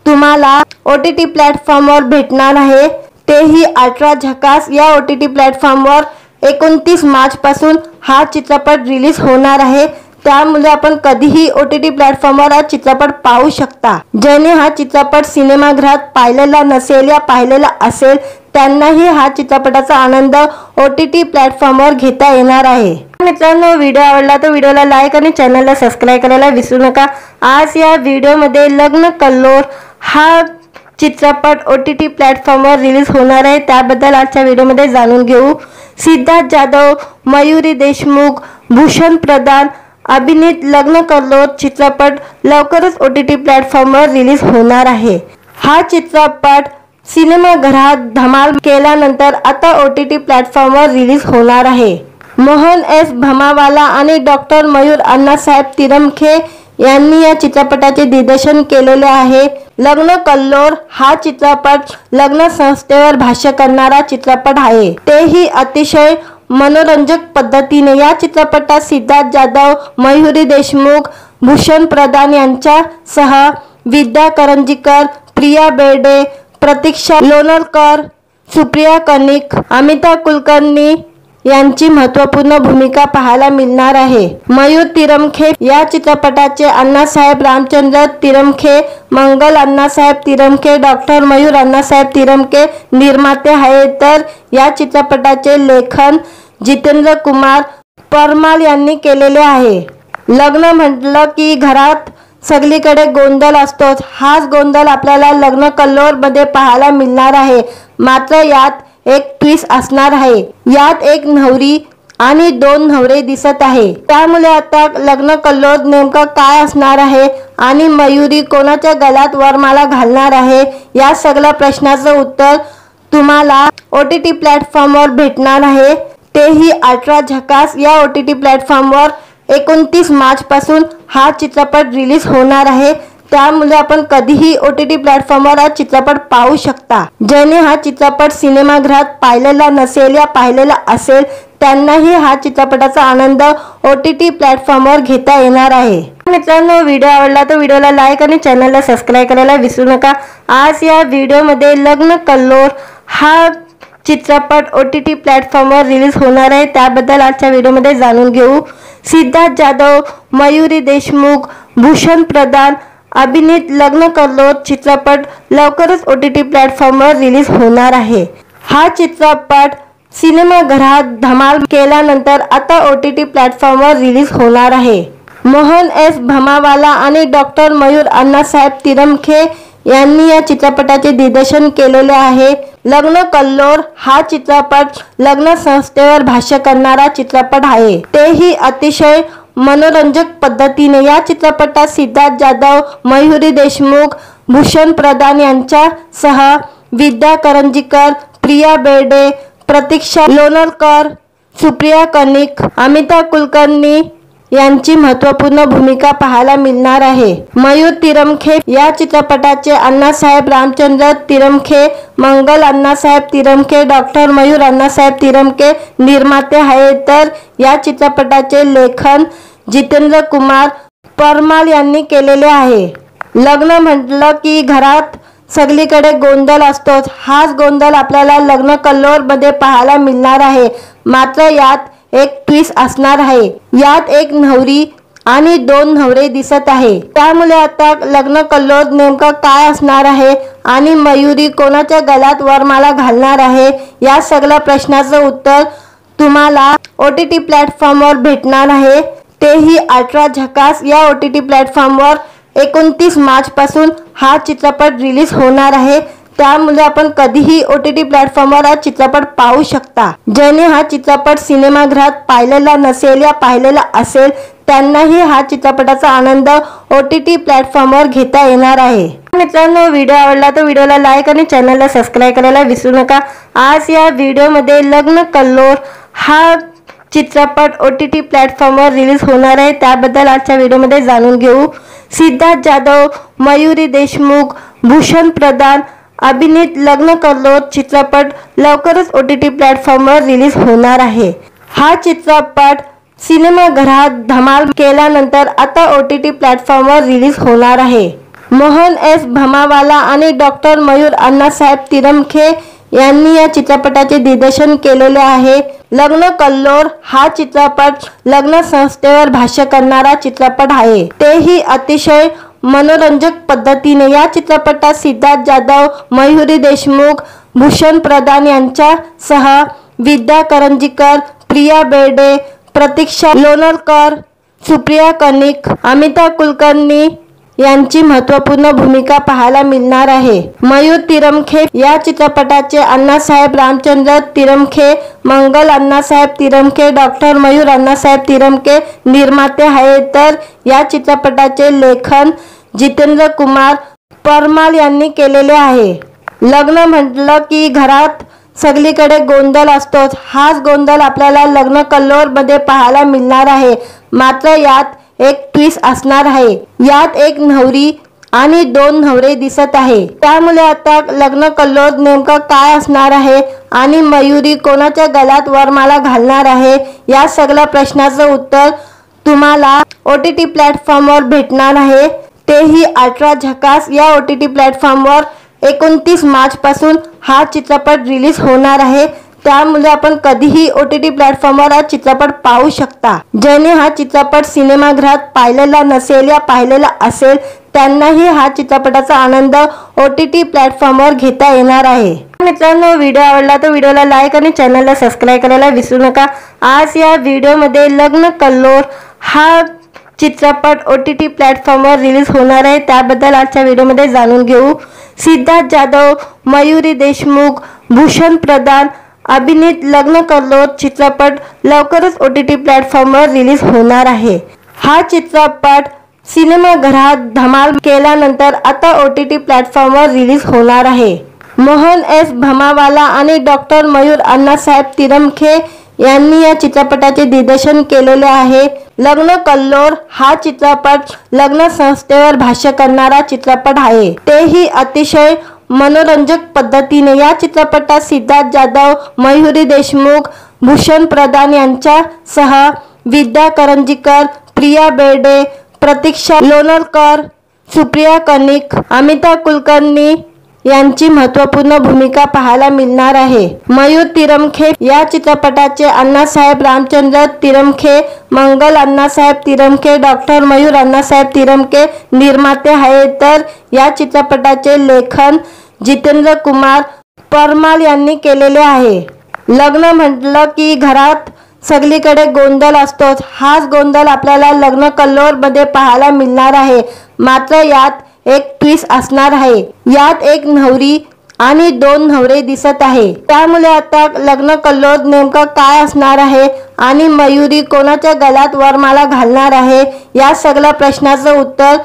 तुम्हाला OTT प्लॅटफॉर्मवर भेटणार आहे, तेही अल्ट्रा झकास। या OTT प्लॅटफॉर्मवर 29 मार्च पासून हा चित्रपट रिलीज होणार आहे, त्यामुळे आपण कधीही OTT प्लॅटफॉर्मवर हा चित्रपट पाहू शकता। ज्याने हा चित्रपट सिनेमागृहात पाहिलेला नसेल या पाहिलेला असेल त्यांनाही हा चित्रपटाचा आनंद OTT प्लॅटफॉर्मवर घेता येणार आहे। मित्रांनो, व्हिडिओ आवडला तर व्हिडिओला लाईक आणि चॅनलला सबस्क्राईब करायला विसरू नका। आज या व्हिडिओमध्ये लग्न कल्लोळ हा चित्रपट OTT प्लॅटफॉर्मवर रिलीज होणार आहे, त्याबद्दल आजच्या व्हिडिओमध्ये जाणून घेऊ। सिद्धार्थ जाधव, मयुरी देशमुख, भूषण प्रधान अभिनीत लग्न कल्लोळ चित्रपट लवकरच OTT प्लॅटफॉर्मवर रिलीज होणार आहे। हा चित्रपट सिनेमागृहात धमाल केल्यानंतर आता OTT प्लॅटफॉर्मवर रिलीज होणार आहे। मोहन एस भमावाला आणि डॉक्टर मयूर अण्णासाहेब तिरमखे यांनी या चित्रपटाचे दिग्दर्शन केलेले आहे। लग्न कल्लोळ हा चित्रपट लग्न संस्थेवर भाष्य करणारा चित्रपट आहे, तेही अतिशय मनोरंजक पद्धतीने। या चित्रपटात सिद्धार्थ जाधव, मयुरी देशमुख, भूषण प्रधान यांच्यासह विद्या करंजीकर, प्रिया बेर्डे, प्रतीक्षा लोणरकर, सुप्रिया कनिक, अमिताभ कुलकर्णी यांची महत्त्वपूर्ण भूमिका पाहायला मिळणार आहे। मयूर तिरमखे या चित्रपटाचे अण्णासाहेब रामचंद्र तिरमखे, मंगल अण्णासाहेब तिरमखे, डॉक्टर मयूर अण्णासाहेब तिरमखे निर्माते आहेत, तर या चित्रपटाचे लेखन जितेंद्र कुमार परमाल यांनी केलेले आहे। लग्न म्हटलं की घरात सगळीकडे गोंधळ असतोच। हाच गोंधळ आपल्याला लग्न कल्लोळ मध्ये पाहायला मिळणार आहे, मात्र यात एक ट्विस्ट असणार आहे। यात एक नवरी आणि दोन नवरे दिसत आहे, त्यामुळे आता लग्न कल्लोळ नेमका काय असणार आहे आणि मयुरी कोणाच्या गळ्यात वरमाला घालणार आहे, या सगळ्या प्रश्नाचं उत्तर तुम्हाला OTT प्लॅटफॉर्मवर भेटणार आहे, तेही अल्ट्रा झकास। या OTT प्लॅटफॉर्मवर 29 मार्च पासून हा चित्रपट रिलीज होणार आहे, त्यामुळे आपण कधीही OTT प्लॅटफॉर्मवर हा चित्रपट पाहू शकता। ज्याने हा चित्रपट सिनेमागृहात पाहिलेला नसेल या पाहिलेला असेल त्यांनाही हा चित्रपटाचा आनंद OTT प्लॅटफॉर्मवर घेता येणार आहे। मित्रांनो, व्हिडिओ आवडला तर व्हिडिओला लाईक आणि चॅनलला सबस्क्राईब करायला विसरू नका। आज या व्हिडिओमध्ये लग्न कल्लोळ हा चित्रपट OTT प्लॅटफॉर्मवर रिलीज होणार आहे, त्याबद्दल आजच्या व्हिडिओमध्ये जाणून घेऊ। सिद्धार्थ जाधव, मयुरी देशमुख, भूषण प्रधान अभिनीत लग्न कल्लोळ चित्रपट लवकरच OTT प्लॅटफॉर्मवर रिलीज होणार आहे। हा चित्रपट सिनेमागृहात धमाल केल्यानंतर आता OTT प्लॅटफॉर्मवर रिलीज होणार आहे। मोहन एस भमावाला आणि डॉक्टर मयूर अण्णासाहेब तिरमखे यांनी या चित्रपटाचे दिग्दर्शन केलेले आहे। लग्न कल्लोळ हा चित्रपट लग्न संस्थेवर भाष्य करणारा चित्रपट आहे, तेही अतिशय मनोरंजक पद्धतीने। या चित्रपटात सिद्धार्थ जाधव, मयुरी देशमुख, भूषण प्रधान यांच्यासह विद्या करंजीकर, प्रिया बेर्डे, प्रतीक्षा लोणरकर, सुप्रिया कनिक, अमिता कुलकर्णी यांची महत्त्वपूर्ण भूमिका पाहायला मिळणार आहे। मयूर तिरमखे या चित्रपटाचे अण्णासाहेब रामचंद्र तिरमखे, मंगल अण्णासाहेब तिरमखे, डॉक्टर मयूर अण्णासाहेब तिरमखे निर्माते आहेत, तर या चित्रपटाचे लेखन जितेंद्र कुमार परमाल यांनी केलेले आहे। लग्न म्हटलं की घरात सगळीकडे गोंधळ असतोच, हाच गोंधळ आपल्याला लग्न कल्लोळ मध्ये पाहायला मिळणार आहे। मात्र यात एक ट्विस्ट असणार आहे। यात एक नवरी आणि दोन नवरे दिसत आहे, त्यामुळे आता लग्न कल्लोळ नेमका काय असणार आहे आणि मयुरी कोणाच्या गळ्यात वरमाला घालणार आहे, या सगळ्या प्रश्नाचं उत्तर तुम्हाला OTT प्लॅटफॉर्मवर भेटणार आहे, तेही अल्ट्रा झकास। या OTT प्लॅटफॉर्मवर 29 मार्च पासून हा चित्रपट रिलीज होणार आहे, त्यामुळे आपण कधीही OTT प्लॅटफॉर्मवर हा चित्रपट पाहू शकता। ज्याने हा चित्रपट सिनेमागृहात पाहिलेला नसेल या पाहिलेला असेल त्यांनाही हा चित्रपटाचा आनंद OTT प्लॅटफॉर्मवर घेता येणार आहे। मित्रांनो, व्हिडिओ आवडला तर व्हिडिओला लाईक आणि चॅनलला सबस्क्राईब करायला विसरू नका। आज या व्हिडिओमध्ये लग्न कल्लोळ हा चित्रपट OTT प्लॅटफॉर्मवर रिलीज होणार आहे, त्याबद्दल आजच्या व्हिडिओमध्ये जाणून घेऊ। सिद्धार्थ जाधव, मयुरी देशमुख, भूषण प्रधान अभिनीत लग्न कल्लोळ चित्रपट लवकरच OTT प्लॅटफॉर्मवर रिलीज होणार आहे। हा चित्रपट सिनेमागृहात धमाल केल्यानंतर आता OTT प्लॅटफॉर्मवर रिलीज होणार आहे। मोहन एस भमावाला आणि डॉक्टर मयूर अण्णासाहेब तिरमखे यांनी या चित्रपटाचे दिग्दर्शन केलेले आहे। लग्न कल्लोळ हा चित्रपट लग्न संस्थेवर भाष्य करणारा चित्रपट आहे, तेही अतिशय मनोरंजक पद्धतीने। या चित्रपटात सिद्धार्थ जाधव, मयुरी देशमुख, भूषण प्रधान यांच्यासह विद्या करंजीकर, प्रिया बेर्डे, प्रतीक्षा लोणरकर, सुप्रिया कनिक, अमिता कुलकर्णी यांची महत्त्वपूर्ण भूमिका पाहायला मिळणार आहे। मयूर तिरमखे या चित्रपटाचे अण्णासाहेब रामचंद्र तिरमखे, मंगल अण्णासाहेब तिरमखे, डॉक्टर मयूर अण्णासाहेब तिरमखे निर्माते आहेत, तर या चित्रपटाचे लेखन जितेंद्र कुमार परमाल यांनी केलेले आहे। लग्न म्हटलं की घरात सगळीकडे गोंधळ असतोच, हाच गोंधळ आपल्याला लग्न कल्लोळ मध्ये पाहायला मिळणार आहे। मात्र यात एक ट्विस्ट असणार आहे। यात एक नवरी आणि दोन नवरे दिसत आहे, त्यामुळे आता लग्न कल्लोळ नेमका काय असणार आहे आणि मयुरी कोणाच्या गळ्यात वरमाला घालणार आहे, या सगळ्या प्रश्नाचं उत्तर तुम्हाला OTT प्लॅटफॉर्मवर भेटणार आहे, तेही अल्ट्रा झकास। या OTT प्लॅटफॉर्मवर 29 मार्च पासून हा चित्रपट रिलीज होणार आहे, त्यामुळे आपण कधीही OTT प्लॅटफॉर्मवर हा चित्रपट पाहू शकता। ज्याने हा चित्रपट सिनेमागृहात पाहिलेला नसेल या पाहिलेला असेल त्यांनाही हा चित्रपटाचा आनंद OTT प्लॅटफॉर्मवर घेता येणार आहे। मित्रांनो, व्हिडिओ आवडला तर व्हिडिओला लाईक आणि चॅनलला सबस्क्राईब करायला विसरू नका। आज या व्हिडिओमध्ये लग्न कल्लोळ हा चित्रपट OTT प्लॅटफॉर्मवर रिलीज होणार आहे, त्याबद्दल आजच्या व्हिडिओमध्ये जाणून घेऊ। सिद्धार्थ जाधव, मयुरी देशमुख, भूषण प्रधान अभिनीत लग्न कल्लोळ चित्रपट लवकरच OTT प्लॅटफॉर्मवर रिलीज होणार आहे। हा चित्रपट सिनेमागृहात धमाल केल्यानंतर आता OTT प्लॅटफॉर्मवर रिलीज होणार आहे। मोहन एस भमावाला आणि डॉक्टर मयूर अण्णासाहेब तिरमखे यांनी या चित्रपटाचे दिग्दर्शन केलेले आहे। लग्न कल्लोळ हा चित्रपट लग्न संस्थेवर भाष्य करणारा चित्रपट आहे, तेही अतिशय मनोरंजक पद्धतीने। या चित्रपटात सिद्धार्थ जाधव, मयुरी देशमुख, भूषण प्रधान यांच्यासह विद्या करंजीकर, प्रिया बेर्डे, प्रतीक्षा लोणकर, सुप्रिया कनिक, अमिता कुलकर्णी यांची महत्त्वपूर्ण भूमिका पाहायला मिळणार आहे। मयूर तिरमखे या चित्रपटाचे अण्णासाहेब रामचंद्र तिरमखे, मंगल अण्णासाहेब तिरमखे, डॉक्टर मयूर अण्णासाहेब तिरमखे निर्माते आहेत, तर या चित्रपटाचे लेखन जितेंद्र कुमार परमाल यांनी केलेले आहे। लग्न म्हटलं की घरात सगळीकडे गोंधळ असतोच, हाच गोंधळ आपल्याला लग्न कल्लोळ मध्ये पाहायला मिळणार आहे। मात्र यात एक ट्विस्ट असणार आहे। यात एक नवरी आणि 2 नवरे दिसत आहे, त्यामुळे आता लग्न कल्लोळ नेमकं काय असणार आहे आणि मयुरी कोणाच्या गळ्यात वरमाला घालणार आहे, या सगळ्या प्रश्नाचं उत्तर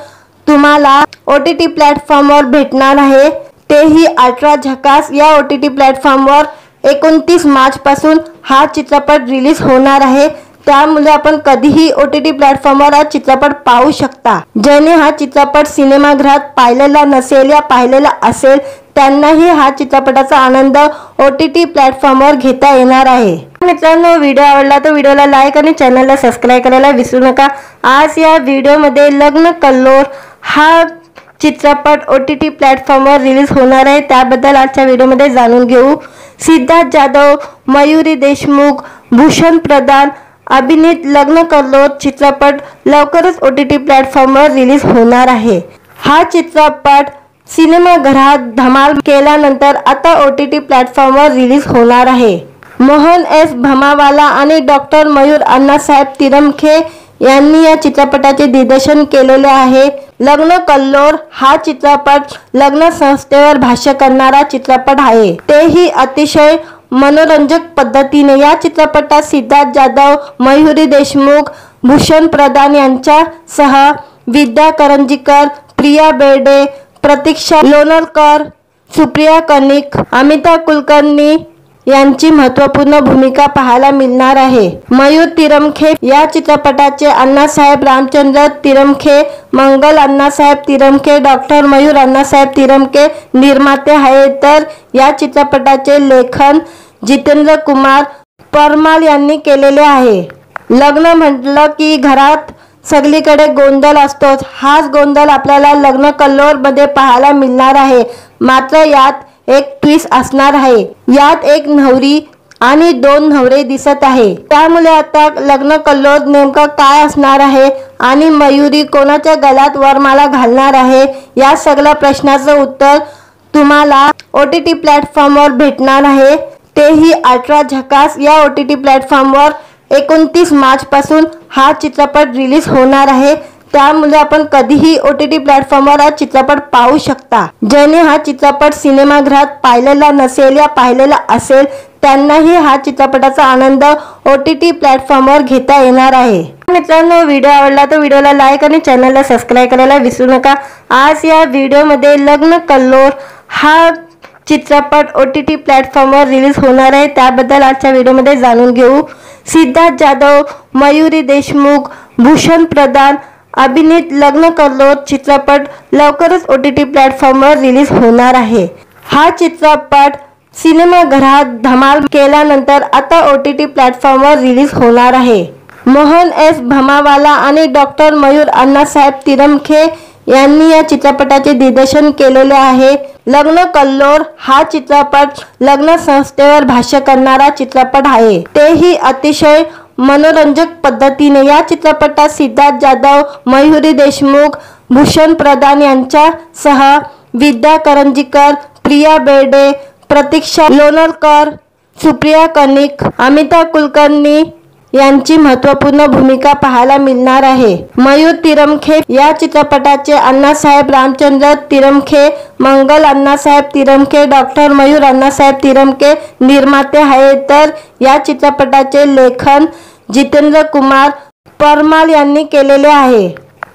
तुम्हाला OTT प्लॅटफॉर्मवर भेटणार आहे, तेही अल्ट्रा झकास। या OTT प्लॅटफॉर्मवर 29 मार्च पासून हा चित्रपट रिलीज होणार आहे, त्यामुळे आपण कधीही OTT प्लॅटफॉर्मवर हा चित्रपट पाहू शकता। ज्याने हा चित्रपट सिनेमागृहात पाहिलेला नसेल या पाहिलेला असेल त्यांनाही हा चित्रपटाचा आनंद OTT प्लॅटफॉर्मवर घेता येणार आहे। मित्रांनो, व्हिडिओ आवडला तर व्हिडिओला लाईक आणि चॅनलला सबस्क्राईब करायला विसरू नका। आज या व्हिडिओमध्ये लग्न कल्लोळ हा चित्रपट OTT प्लॅटफॉर्मवर रिलीज होणार आहे, त्याबद्दल आजच्या व्हिडिओमध्ये जाणून घेऊ। सिद्धार्थ जाधव, मयुरी देशमुख, भूषण प्रधान अभिनीत लग्न कल्लोळ चित्रपट लवकरच OTT प्लॅटफॉर्मवर रिलीज होणार आहे। हा चित्रपट सिनेमागृहात धमाल केल्यानंतर आता OTT प्लॅटफॉर्मवर रिलीज होणार आहे। मोहन एस भमावाला आणि डॉक्टर मयूर अण्णासाहेब तिरमखे यांनी या चित्रपटाचे दिग्दर्शन केलेले आहे। लग्न कल्लोळ हा चित्रपट लग्न संस्थेवर भाष्य करणारा चित्रपट आहे, तेही अतिशय मनोरंजक पद्धतीने। या चित्रपटात सिद्धार्थ जाधव, मयुरी देशमुख, भूषण प्रधान यांच्यासह विद्या करंजीकर, प्रिया बेर्डे, प्रतीक्षा लोणकर, सुप्रिया कनिक, अमिता कुलकर्णी यांची महत्त्वपूर्ण भूमिका पाहायला मिळणार आहे। मयूर तिरमखे या चित्रपटाचे अण्णासाहेब रामचंद्र तिरमखे, मंगल अण्णासाहेब तिरमखे, डॉक्टर मयूर अण्णासाहेब तिरमखे निर्माते आहेत, तर या चित्रपटाचे लेखन जितेंद्र कुमार परमाल यांनी केलेले आहे। लग्न म्हटलं की घरात सगळीकडे गोंधळ असतोच, हाच गोंधळ आपल्याला लग्न कल्लोळ मध्ये पाहायला मिळणार आहे। मात्र यात एक ट्विस्ट असणार आहे। यात एक नवरी आणि 2 नवरे दिसत आहे, त्यामुळे आता लग्न कल्लोळ नेमकं काय असणार आहे आणि मयुरी कोणाच्या गळ्यात वरमाला घालणार आहे, या सगळ्या प्रश्नाचं उत्तर तुम्हाला OTT प्लॅटफॉर्मवर भेटणार आहे, तेही अल्ट्रा झकास। या OTT प्लॅटफॉर्मवर 29 मार्च पासून हा चित्रपट रिलीज होणार आहे, त्यामुळे आपण कधीही OTT प्लॅटफॉर्मवर हा चित्रपट पाहू शकता। ज्याने हा चित्रपट सिनेमागृहात पाहिलेला नसेल या पाहिलेला असेल त्यांनाही हा चित्रपटाचा आनंद OTT प्लॅटफॉर्मवर घेता येणार आहे। मित्रांनो, व्हिडिओ आवडला तर व्हिडिओला लाईक आणि चॅनलला सबस्क्राईब करायला विसरू नका। आज या व्हिडिओमध्ये लग्न कल्लोळ हा चित्रपट OTT प्लॅटफॉर्मवर रिलीज होणार आहे, त्याबद्दल आजच्या व्हिडिओमध्ये जाणून घेऊ। सिद्धार्थ जाधव, मयुरी देशमुख, भूषण प्रधान अभिनीत लग्न कल्लोळ चित्रपट लवकरच OTT प्लॅटफॉर्मवर रिलीज होणार आहे। हा चित्रपट सिनेमागृहात धमाल केल्यानंतर आता OTT प्लॅटफॉर्मवर रिलीज होणार आहे। मोहन एस भमावाला आणि डॉक्टर मयूर अण्णासाहेब तिरमखे यांनी या चित्रपटाचे दिग्दर्शन केलेले आहे। लग्न कल्लोळ हा चित्रपट लग्न संस्थेवर भाष्य करणारा चित्रपट आहे, तेही अतिशय मनोरंजक पद्धतीने। या चित्रपटात सिद्धार्थ जाधव, मयुरी देशमुख, भूषण प्रधान यांच्यासह विद्या करंजीकर, प्रिया बेर्डे, प्रतीक्षा लोणकर, सुप्रिया कनिक, अमिता कुलकर्णी यांची महत्त्वपूर्ण भूमिका पाहायला मिळणार आहे। मयूर तिरमखे या चित्रपटाचे अण्णासाहेब रामचंद्र तिरमखे, मंगल अण्णासाहेब तिरमखे, डॉक्टर मयूर अण्णासाहेब तिरमखे निर्माते आहेत, तर या चित्रपटाचे लेखन जितेंद्र कुमार परमाल यांनी केलेले आहे।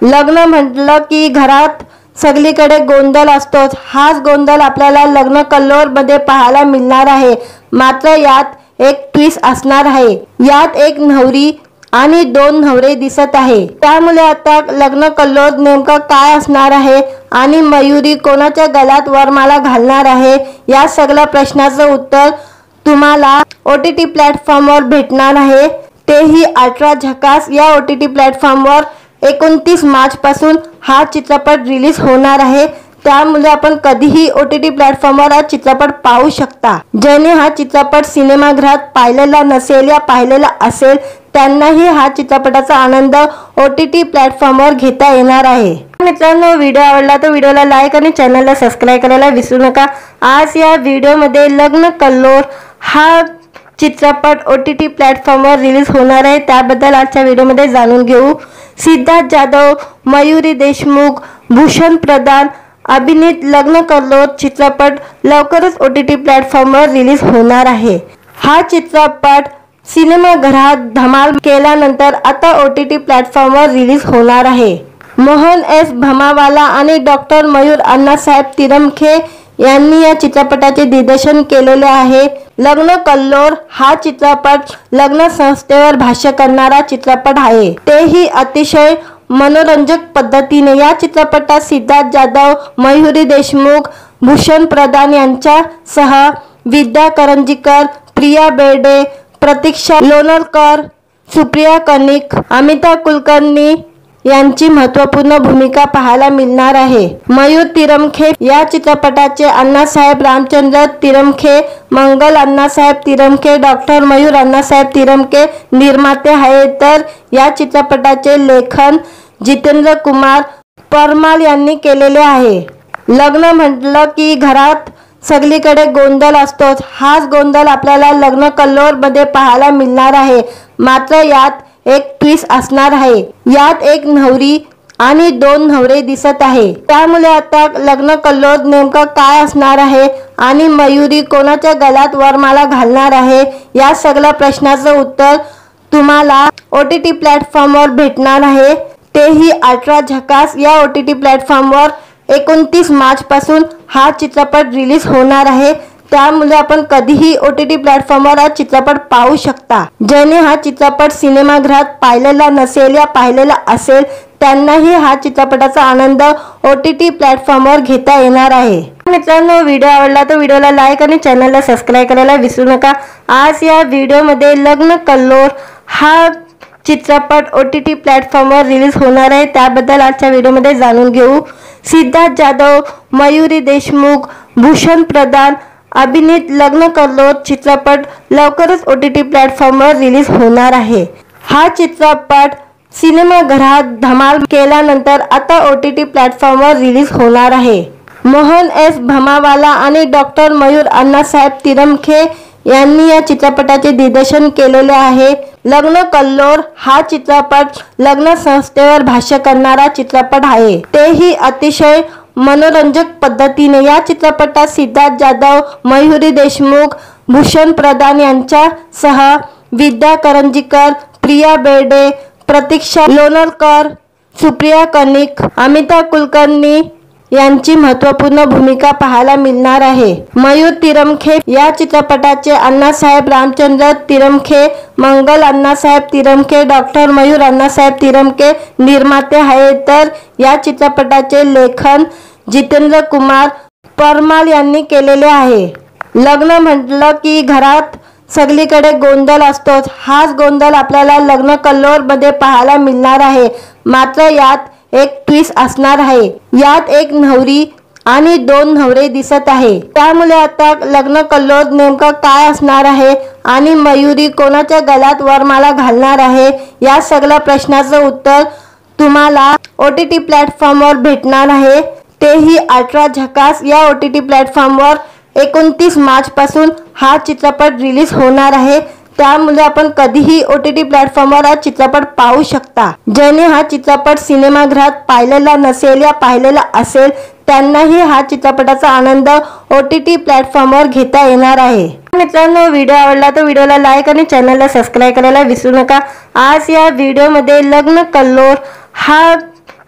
लग्न म्हटलं की घरात सगळीकडे गोंधळ असतोच। हाच गोंधळ आपल्याला लग्न कल्लोळ मध्ये पाहायला मिळणार आहे। मात्र यात एक ट्विस्ट असणार आहे। यात एक नवरी आणि दोन नवरे दिसत आहे। त्यामुळे आता लग्न कल्लोळ नेमका काय असणार आहे आणि मयुरी कोणाच्या गळ्यात वरमाला घालणार आहे, या सगळ्या प्रश्नाचं उत्तर तुम्हाला OTT प्लॅटफॉर्मवर भेटणार आहे। तेही अल्ट्रा झकास या OTT प्लॅटफॉर्मवर 29 मार्च पासून हा चित्रपट रिलीज होणार आहे। त्यामुळे आपण कधीही OTT प्लॅटफॉर्मवर हा चित्रपट पाहू शकता। ज्याने हा चित्रपट सिनेमागृहात पाहिलेला नसेल या पाहिलेला असेल त्यांनाही हा चित्रपटाचा आनंद OTT प्लॅटफॉर्मवर घेता येणार आहे। मित्रांनो, व्हिडिओ आवडला तर व्हिडिओला लाईक आणि चॅनलला सबस्क्राईब करायला विसरू नका। आज या व्हिडिओमध्ये लग्न कल्लोळ हा चित्रपट OTT प्लॅटफॉर्मवर रिलीज होणार आहे, त्याबद्दल आजच्या व्हिडिओमध्ये जाणून घेऊ। सिद्धार्थ जाधव, मयुरी देशमुख, भूषण प्रधान अभिनीत लग्न कल्लोळ चित्रपट लवकरच OTT प्लॅटफॉर्मवर रिलीज होणार आहे। हा चित्रपट सिनेमागृहात धमाल केल्यानंतर आता OTT प्लॅटफॉर्मवर रिलीज होणार आहे। मोहन एस भमावाला आणि डॉक्टर मयूर अण्णासाहेब तिरमखे यांनी या चित्रपटाचे दिग्दर्शन केलेले आहे। लग्न कल्लोळ हा चित्रपट लग्न संस्थेवर भाष्य करणारा चित्रपट आहे, तेही अतिशय मनोरंजक पद्धतीने। या चित्रपटात सिद्धार्थ जाधव, मयुरी देशमुख, भूषण प्रधान यांच्यासह विद्या करंजीकर, प्रिया बेर्डे, प्रतीक्षा लोणकर, सुप्रिया कनिक, अमिता कुलकर्णी यांची महत्त्वपूर्ण भूमिका पाहायला मिळणार आहे। मयूर तिरमखे या चित्रपटाचे अण्णासाहेब रामचंद्र तिरमखे, मंगल अण्णासाहेब तिरमखे, डॉक्टर मयूर अण्णासाहेब तिरमखे निर्माते आहेत, तर या चित्रपटाचे लेखन जितेंद्र कुमार परमाल यांनी केलेले आहे। लग्न म्हटलं की घरात सगळीकडे गोंधळ असतोच। हाच गोंधळ आपल्याला लग्न कल्लोळ मध्ये पाहायला मिळणार आहे। मात्र यात एक ट्विस्ट असणार आहे। यात एक नवरी आणि दोन नवरे दिसत आहे। त्यामुळे आता लग्न कल्लोळ नेमका काय असणार आहे आणि मयुरी कोणाच्या गळ्यात वरमाला घालणार आहे, या सगळ्या प्रश्नाचं उत्तर तुम्हाला OTT प्लॅटफॉर्मवर भेटणार आहे। तेही अल्ट्रा झकास या OTT प्लॅटफॉर्मवर 29 मार्च पासून हा चित्रपट रिलीज होणार आहे। त्यामुळे आपण कधीही OTT प्लॅटफॉर्मवर हा चित्रपट पाहू शकता। ज्याने हा चित्रपट सिनेमागृहात पाहिलेला नसेल या पाहिलेला असेल त्यांनाही हा चित्रपटाचा आनंद OTT प्लॅटफॉर्मवर घेता येणार आहे। मित्रांनो, व्हिडिओ आवडला तर व्हिडिओला लाईक आणि चॅनलला सबस्क्राईब करायला विसरू नका। आज या व्हिडिओमध्ये लग्न कल्लोळ हा चित्रपट OTT प्लॅटफॉर्मवर रिलीज होणार आहे, त्याबद्दल आजच्या व्हिडिओमध्ये जाणून घेऊ। सिद्धार्थ जाधव, मयुरी देशमुख, भूषण प्रधान अभिनीत लग्न कल्लोळ चित्रपट लवकरच OTT प्लॅटफॉर्मवर रिलीज होणार आहे। हा चित्रपट सिनेमागृहात धमाल केल्यानंतर आता OTT प्लॅटफॉर्मवर रिलीज होणार आहे। मोहन एस भमावाला आणि डॉक्टर मयूर अण्णासाहेब तिरमखे यांनी या चित्रपटाचे दिग्दर्शन केलेले आहे। लग्न कल्लोळ हा चित्रपट लग्न संस्थेवर भाष्य करणारा चित्रपट आहे, तेही अतिशय मनोरंजक पद्धतीने। या चित्रपटात सिद्धार्थ जाधव, मयुरी देशमुख, भूषण प्रधान यांच्यासह विद्या करंजीकर, प्रिया बेर्डे, प्रतीक्षा लोणकर, सुप्रिया कनिक, अमिता कुलकर्णी यांची महत्त्वपूर्ण भूमिका पाहायला मिळणार आहे। मयूर तिरमखे या चित्रपटाचे अण्णासाहेब रामचंद्र तिरमखे, मंगल अण्णासाहेब तिरमखे, डॉक्टर मयूर अण्णासाहेब तिरमखे निर्माते आहेत, तर या चित्रपटाचे लेखन जितेंद्र कुमार परमाल यांनी केलेले आहे। लग्न म्हटलं की घरात सगळीकडे गोंधळ असतोच। हाच गोंधळ आपल्याला लग्न कल्लोळ मध्ये पाहायला मिळणार आहे। मात्र यात एक ट्विस्ट असणार आहे। यात एक नवरी आणि दोन नवरे दिसत आहे। त्यामुळे आता लग्न कल्लोळ नेमका काय असणार आहे आणि मयुरी कोणाच्या गळ्यात वरमाला घालणार आहे, या सगळ्या प्रश्नाचं उत्तर तुम्हाला OTT प्लॅटफॉर्मवर भेटणार आहे। तेही अल्ट्रा झकास या OTT प्लॅटफॉर्मवर 29 मार्च पासून हा चित्रपट रिलीज होणार आहे। त्यामुळे आपण कधीही OTT प्लॅटफॉर्मवर हा चित्रपट पाहू शकता। ज्याने हा चित्रपट सिनेमागृहात पाहिलेला नसेल या पाहिलेला असेल त्यांनाही हा चित्रपटाचा आनंद OTT प्लॅटफॉर्मवर घेता येणार आहे। मित्रांनो, व्हिडिओ आवडला तर व्हिडिओला लाईक आणि चॅनलला सबस्क्राइब करायला विसरू नका। आज या व्हिडिओमध्ये लग्न कल्लोळ हा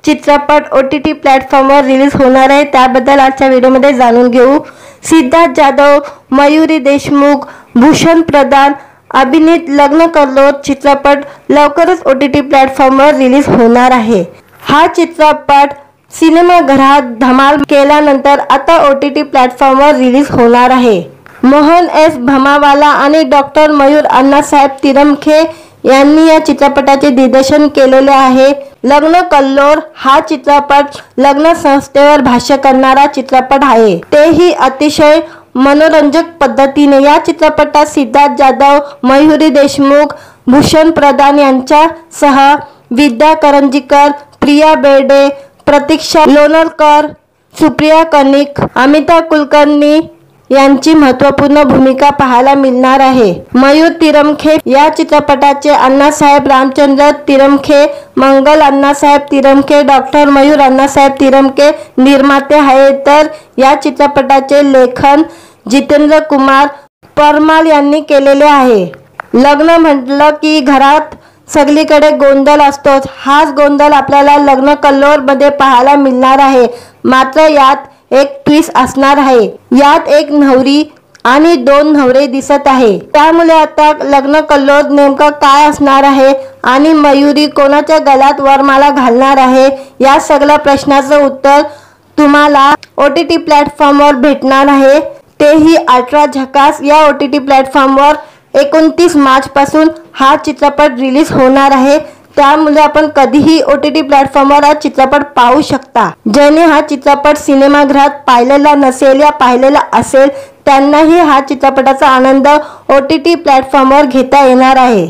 चित्रपट OTT प्लॅटफॉर्मवर रिलीज होणार आहे, त्याबद्दल आजच्या व्हिडिओमध्ये जाणून घेऊ। सिद्धार्थ जाधव, मयुरी देशमुख, भूषण प्रधान अभिनीत लग्न कल्लोळ चित्रपट लवकरच OTT प्लॅटफॉर्मवर रिलीज होणार आहे। हा चित्रपट सिनेमागृहात धमाल केल्यानंतर आता OTT प्लॅटफॉर्मवर रिलीज होणार आहे। मोहन एस भमावाला आणि डॉक्टर मयूर अण्णासाहेब तिरमखे यांनी या चित्रपटाचे दिग्दर्शन केलेले आहे। लग्न कल्लोळ हा चित्रपट लग्न संस्थेवर भाष्य करणारा चित्रपट आहे, तेही अतिशय मनोरंजक पद्धतीने। या चित्रपटात सिद्धार्थ जाधव, मयुरी देशमुख, भूषण प्रधान यांच्यासह विद्या करंजीकर, प्रिया बेर्डे, प्रतीक्षा लोणरकर, सुप्रिया कनिक, अमिता कुलकर्णी यांची महत्त्वपूर्ण भूमिका पाहायला मिळणार आहे। मयूर तिरमखे या चित्रपटाचे अण्णासाहेब रामचंद्र तिरमखे, मंगल अण्णासाहेब तिरमखे, डॉक्टर मयूर अण्णासाहेब तिरमखे निर्माते आहेत, तर या चित्रपटाचे लेखन जितेंद्र कुमार परमाल यांनी केलेले आहे। लग्न म्हटलं की घरात सगळीकडे गोंधळ असतोच, हाच गोंधळ आपल्याला लग्न कल्लोळ मध्ये पाहायला मिळणार आहे। मात्र यात एक ट्विस्ट असणार आहे। यात एक नवरी आणि दोन नवरे दिसत आहे, त्यामुळे आता लग्न कल्लोळ नेमका काय असणार आहे आणि मयुरी कोणाच्या गळ्यात वरमाला घालणार आहे, या सगळ्या प्रश्नाचं उत्तर तुम्हाला OTT प्लॅटफॉर्मवर भेटणार आहे, तेही अल्ट्रा झकास। या OTT प्लॅटफॉर्मवर 29 मार्च पासून हा चित्रपट रिलीज होणार आहे, त्यामुळे आपण कधीही OTT प्लॅटफॉर्मवर हा चित्रपट पाहू शकता। ज्याने हा चित्रपट सिनेमागृहात पाहिलेला नसेल या पाहिलेला असेल त्यांनाही हा चित्रपटाचा आनंद OTT प्लॅटफॉर्मवर घेता येणार आहे।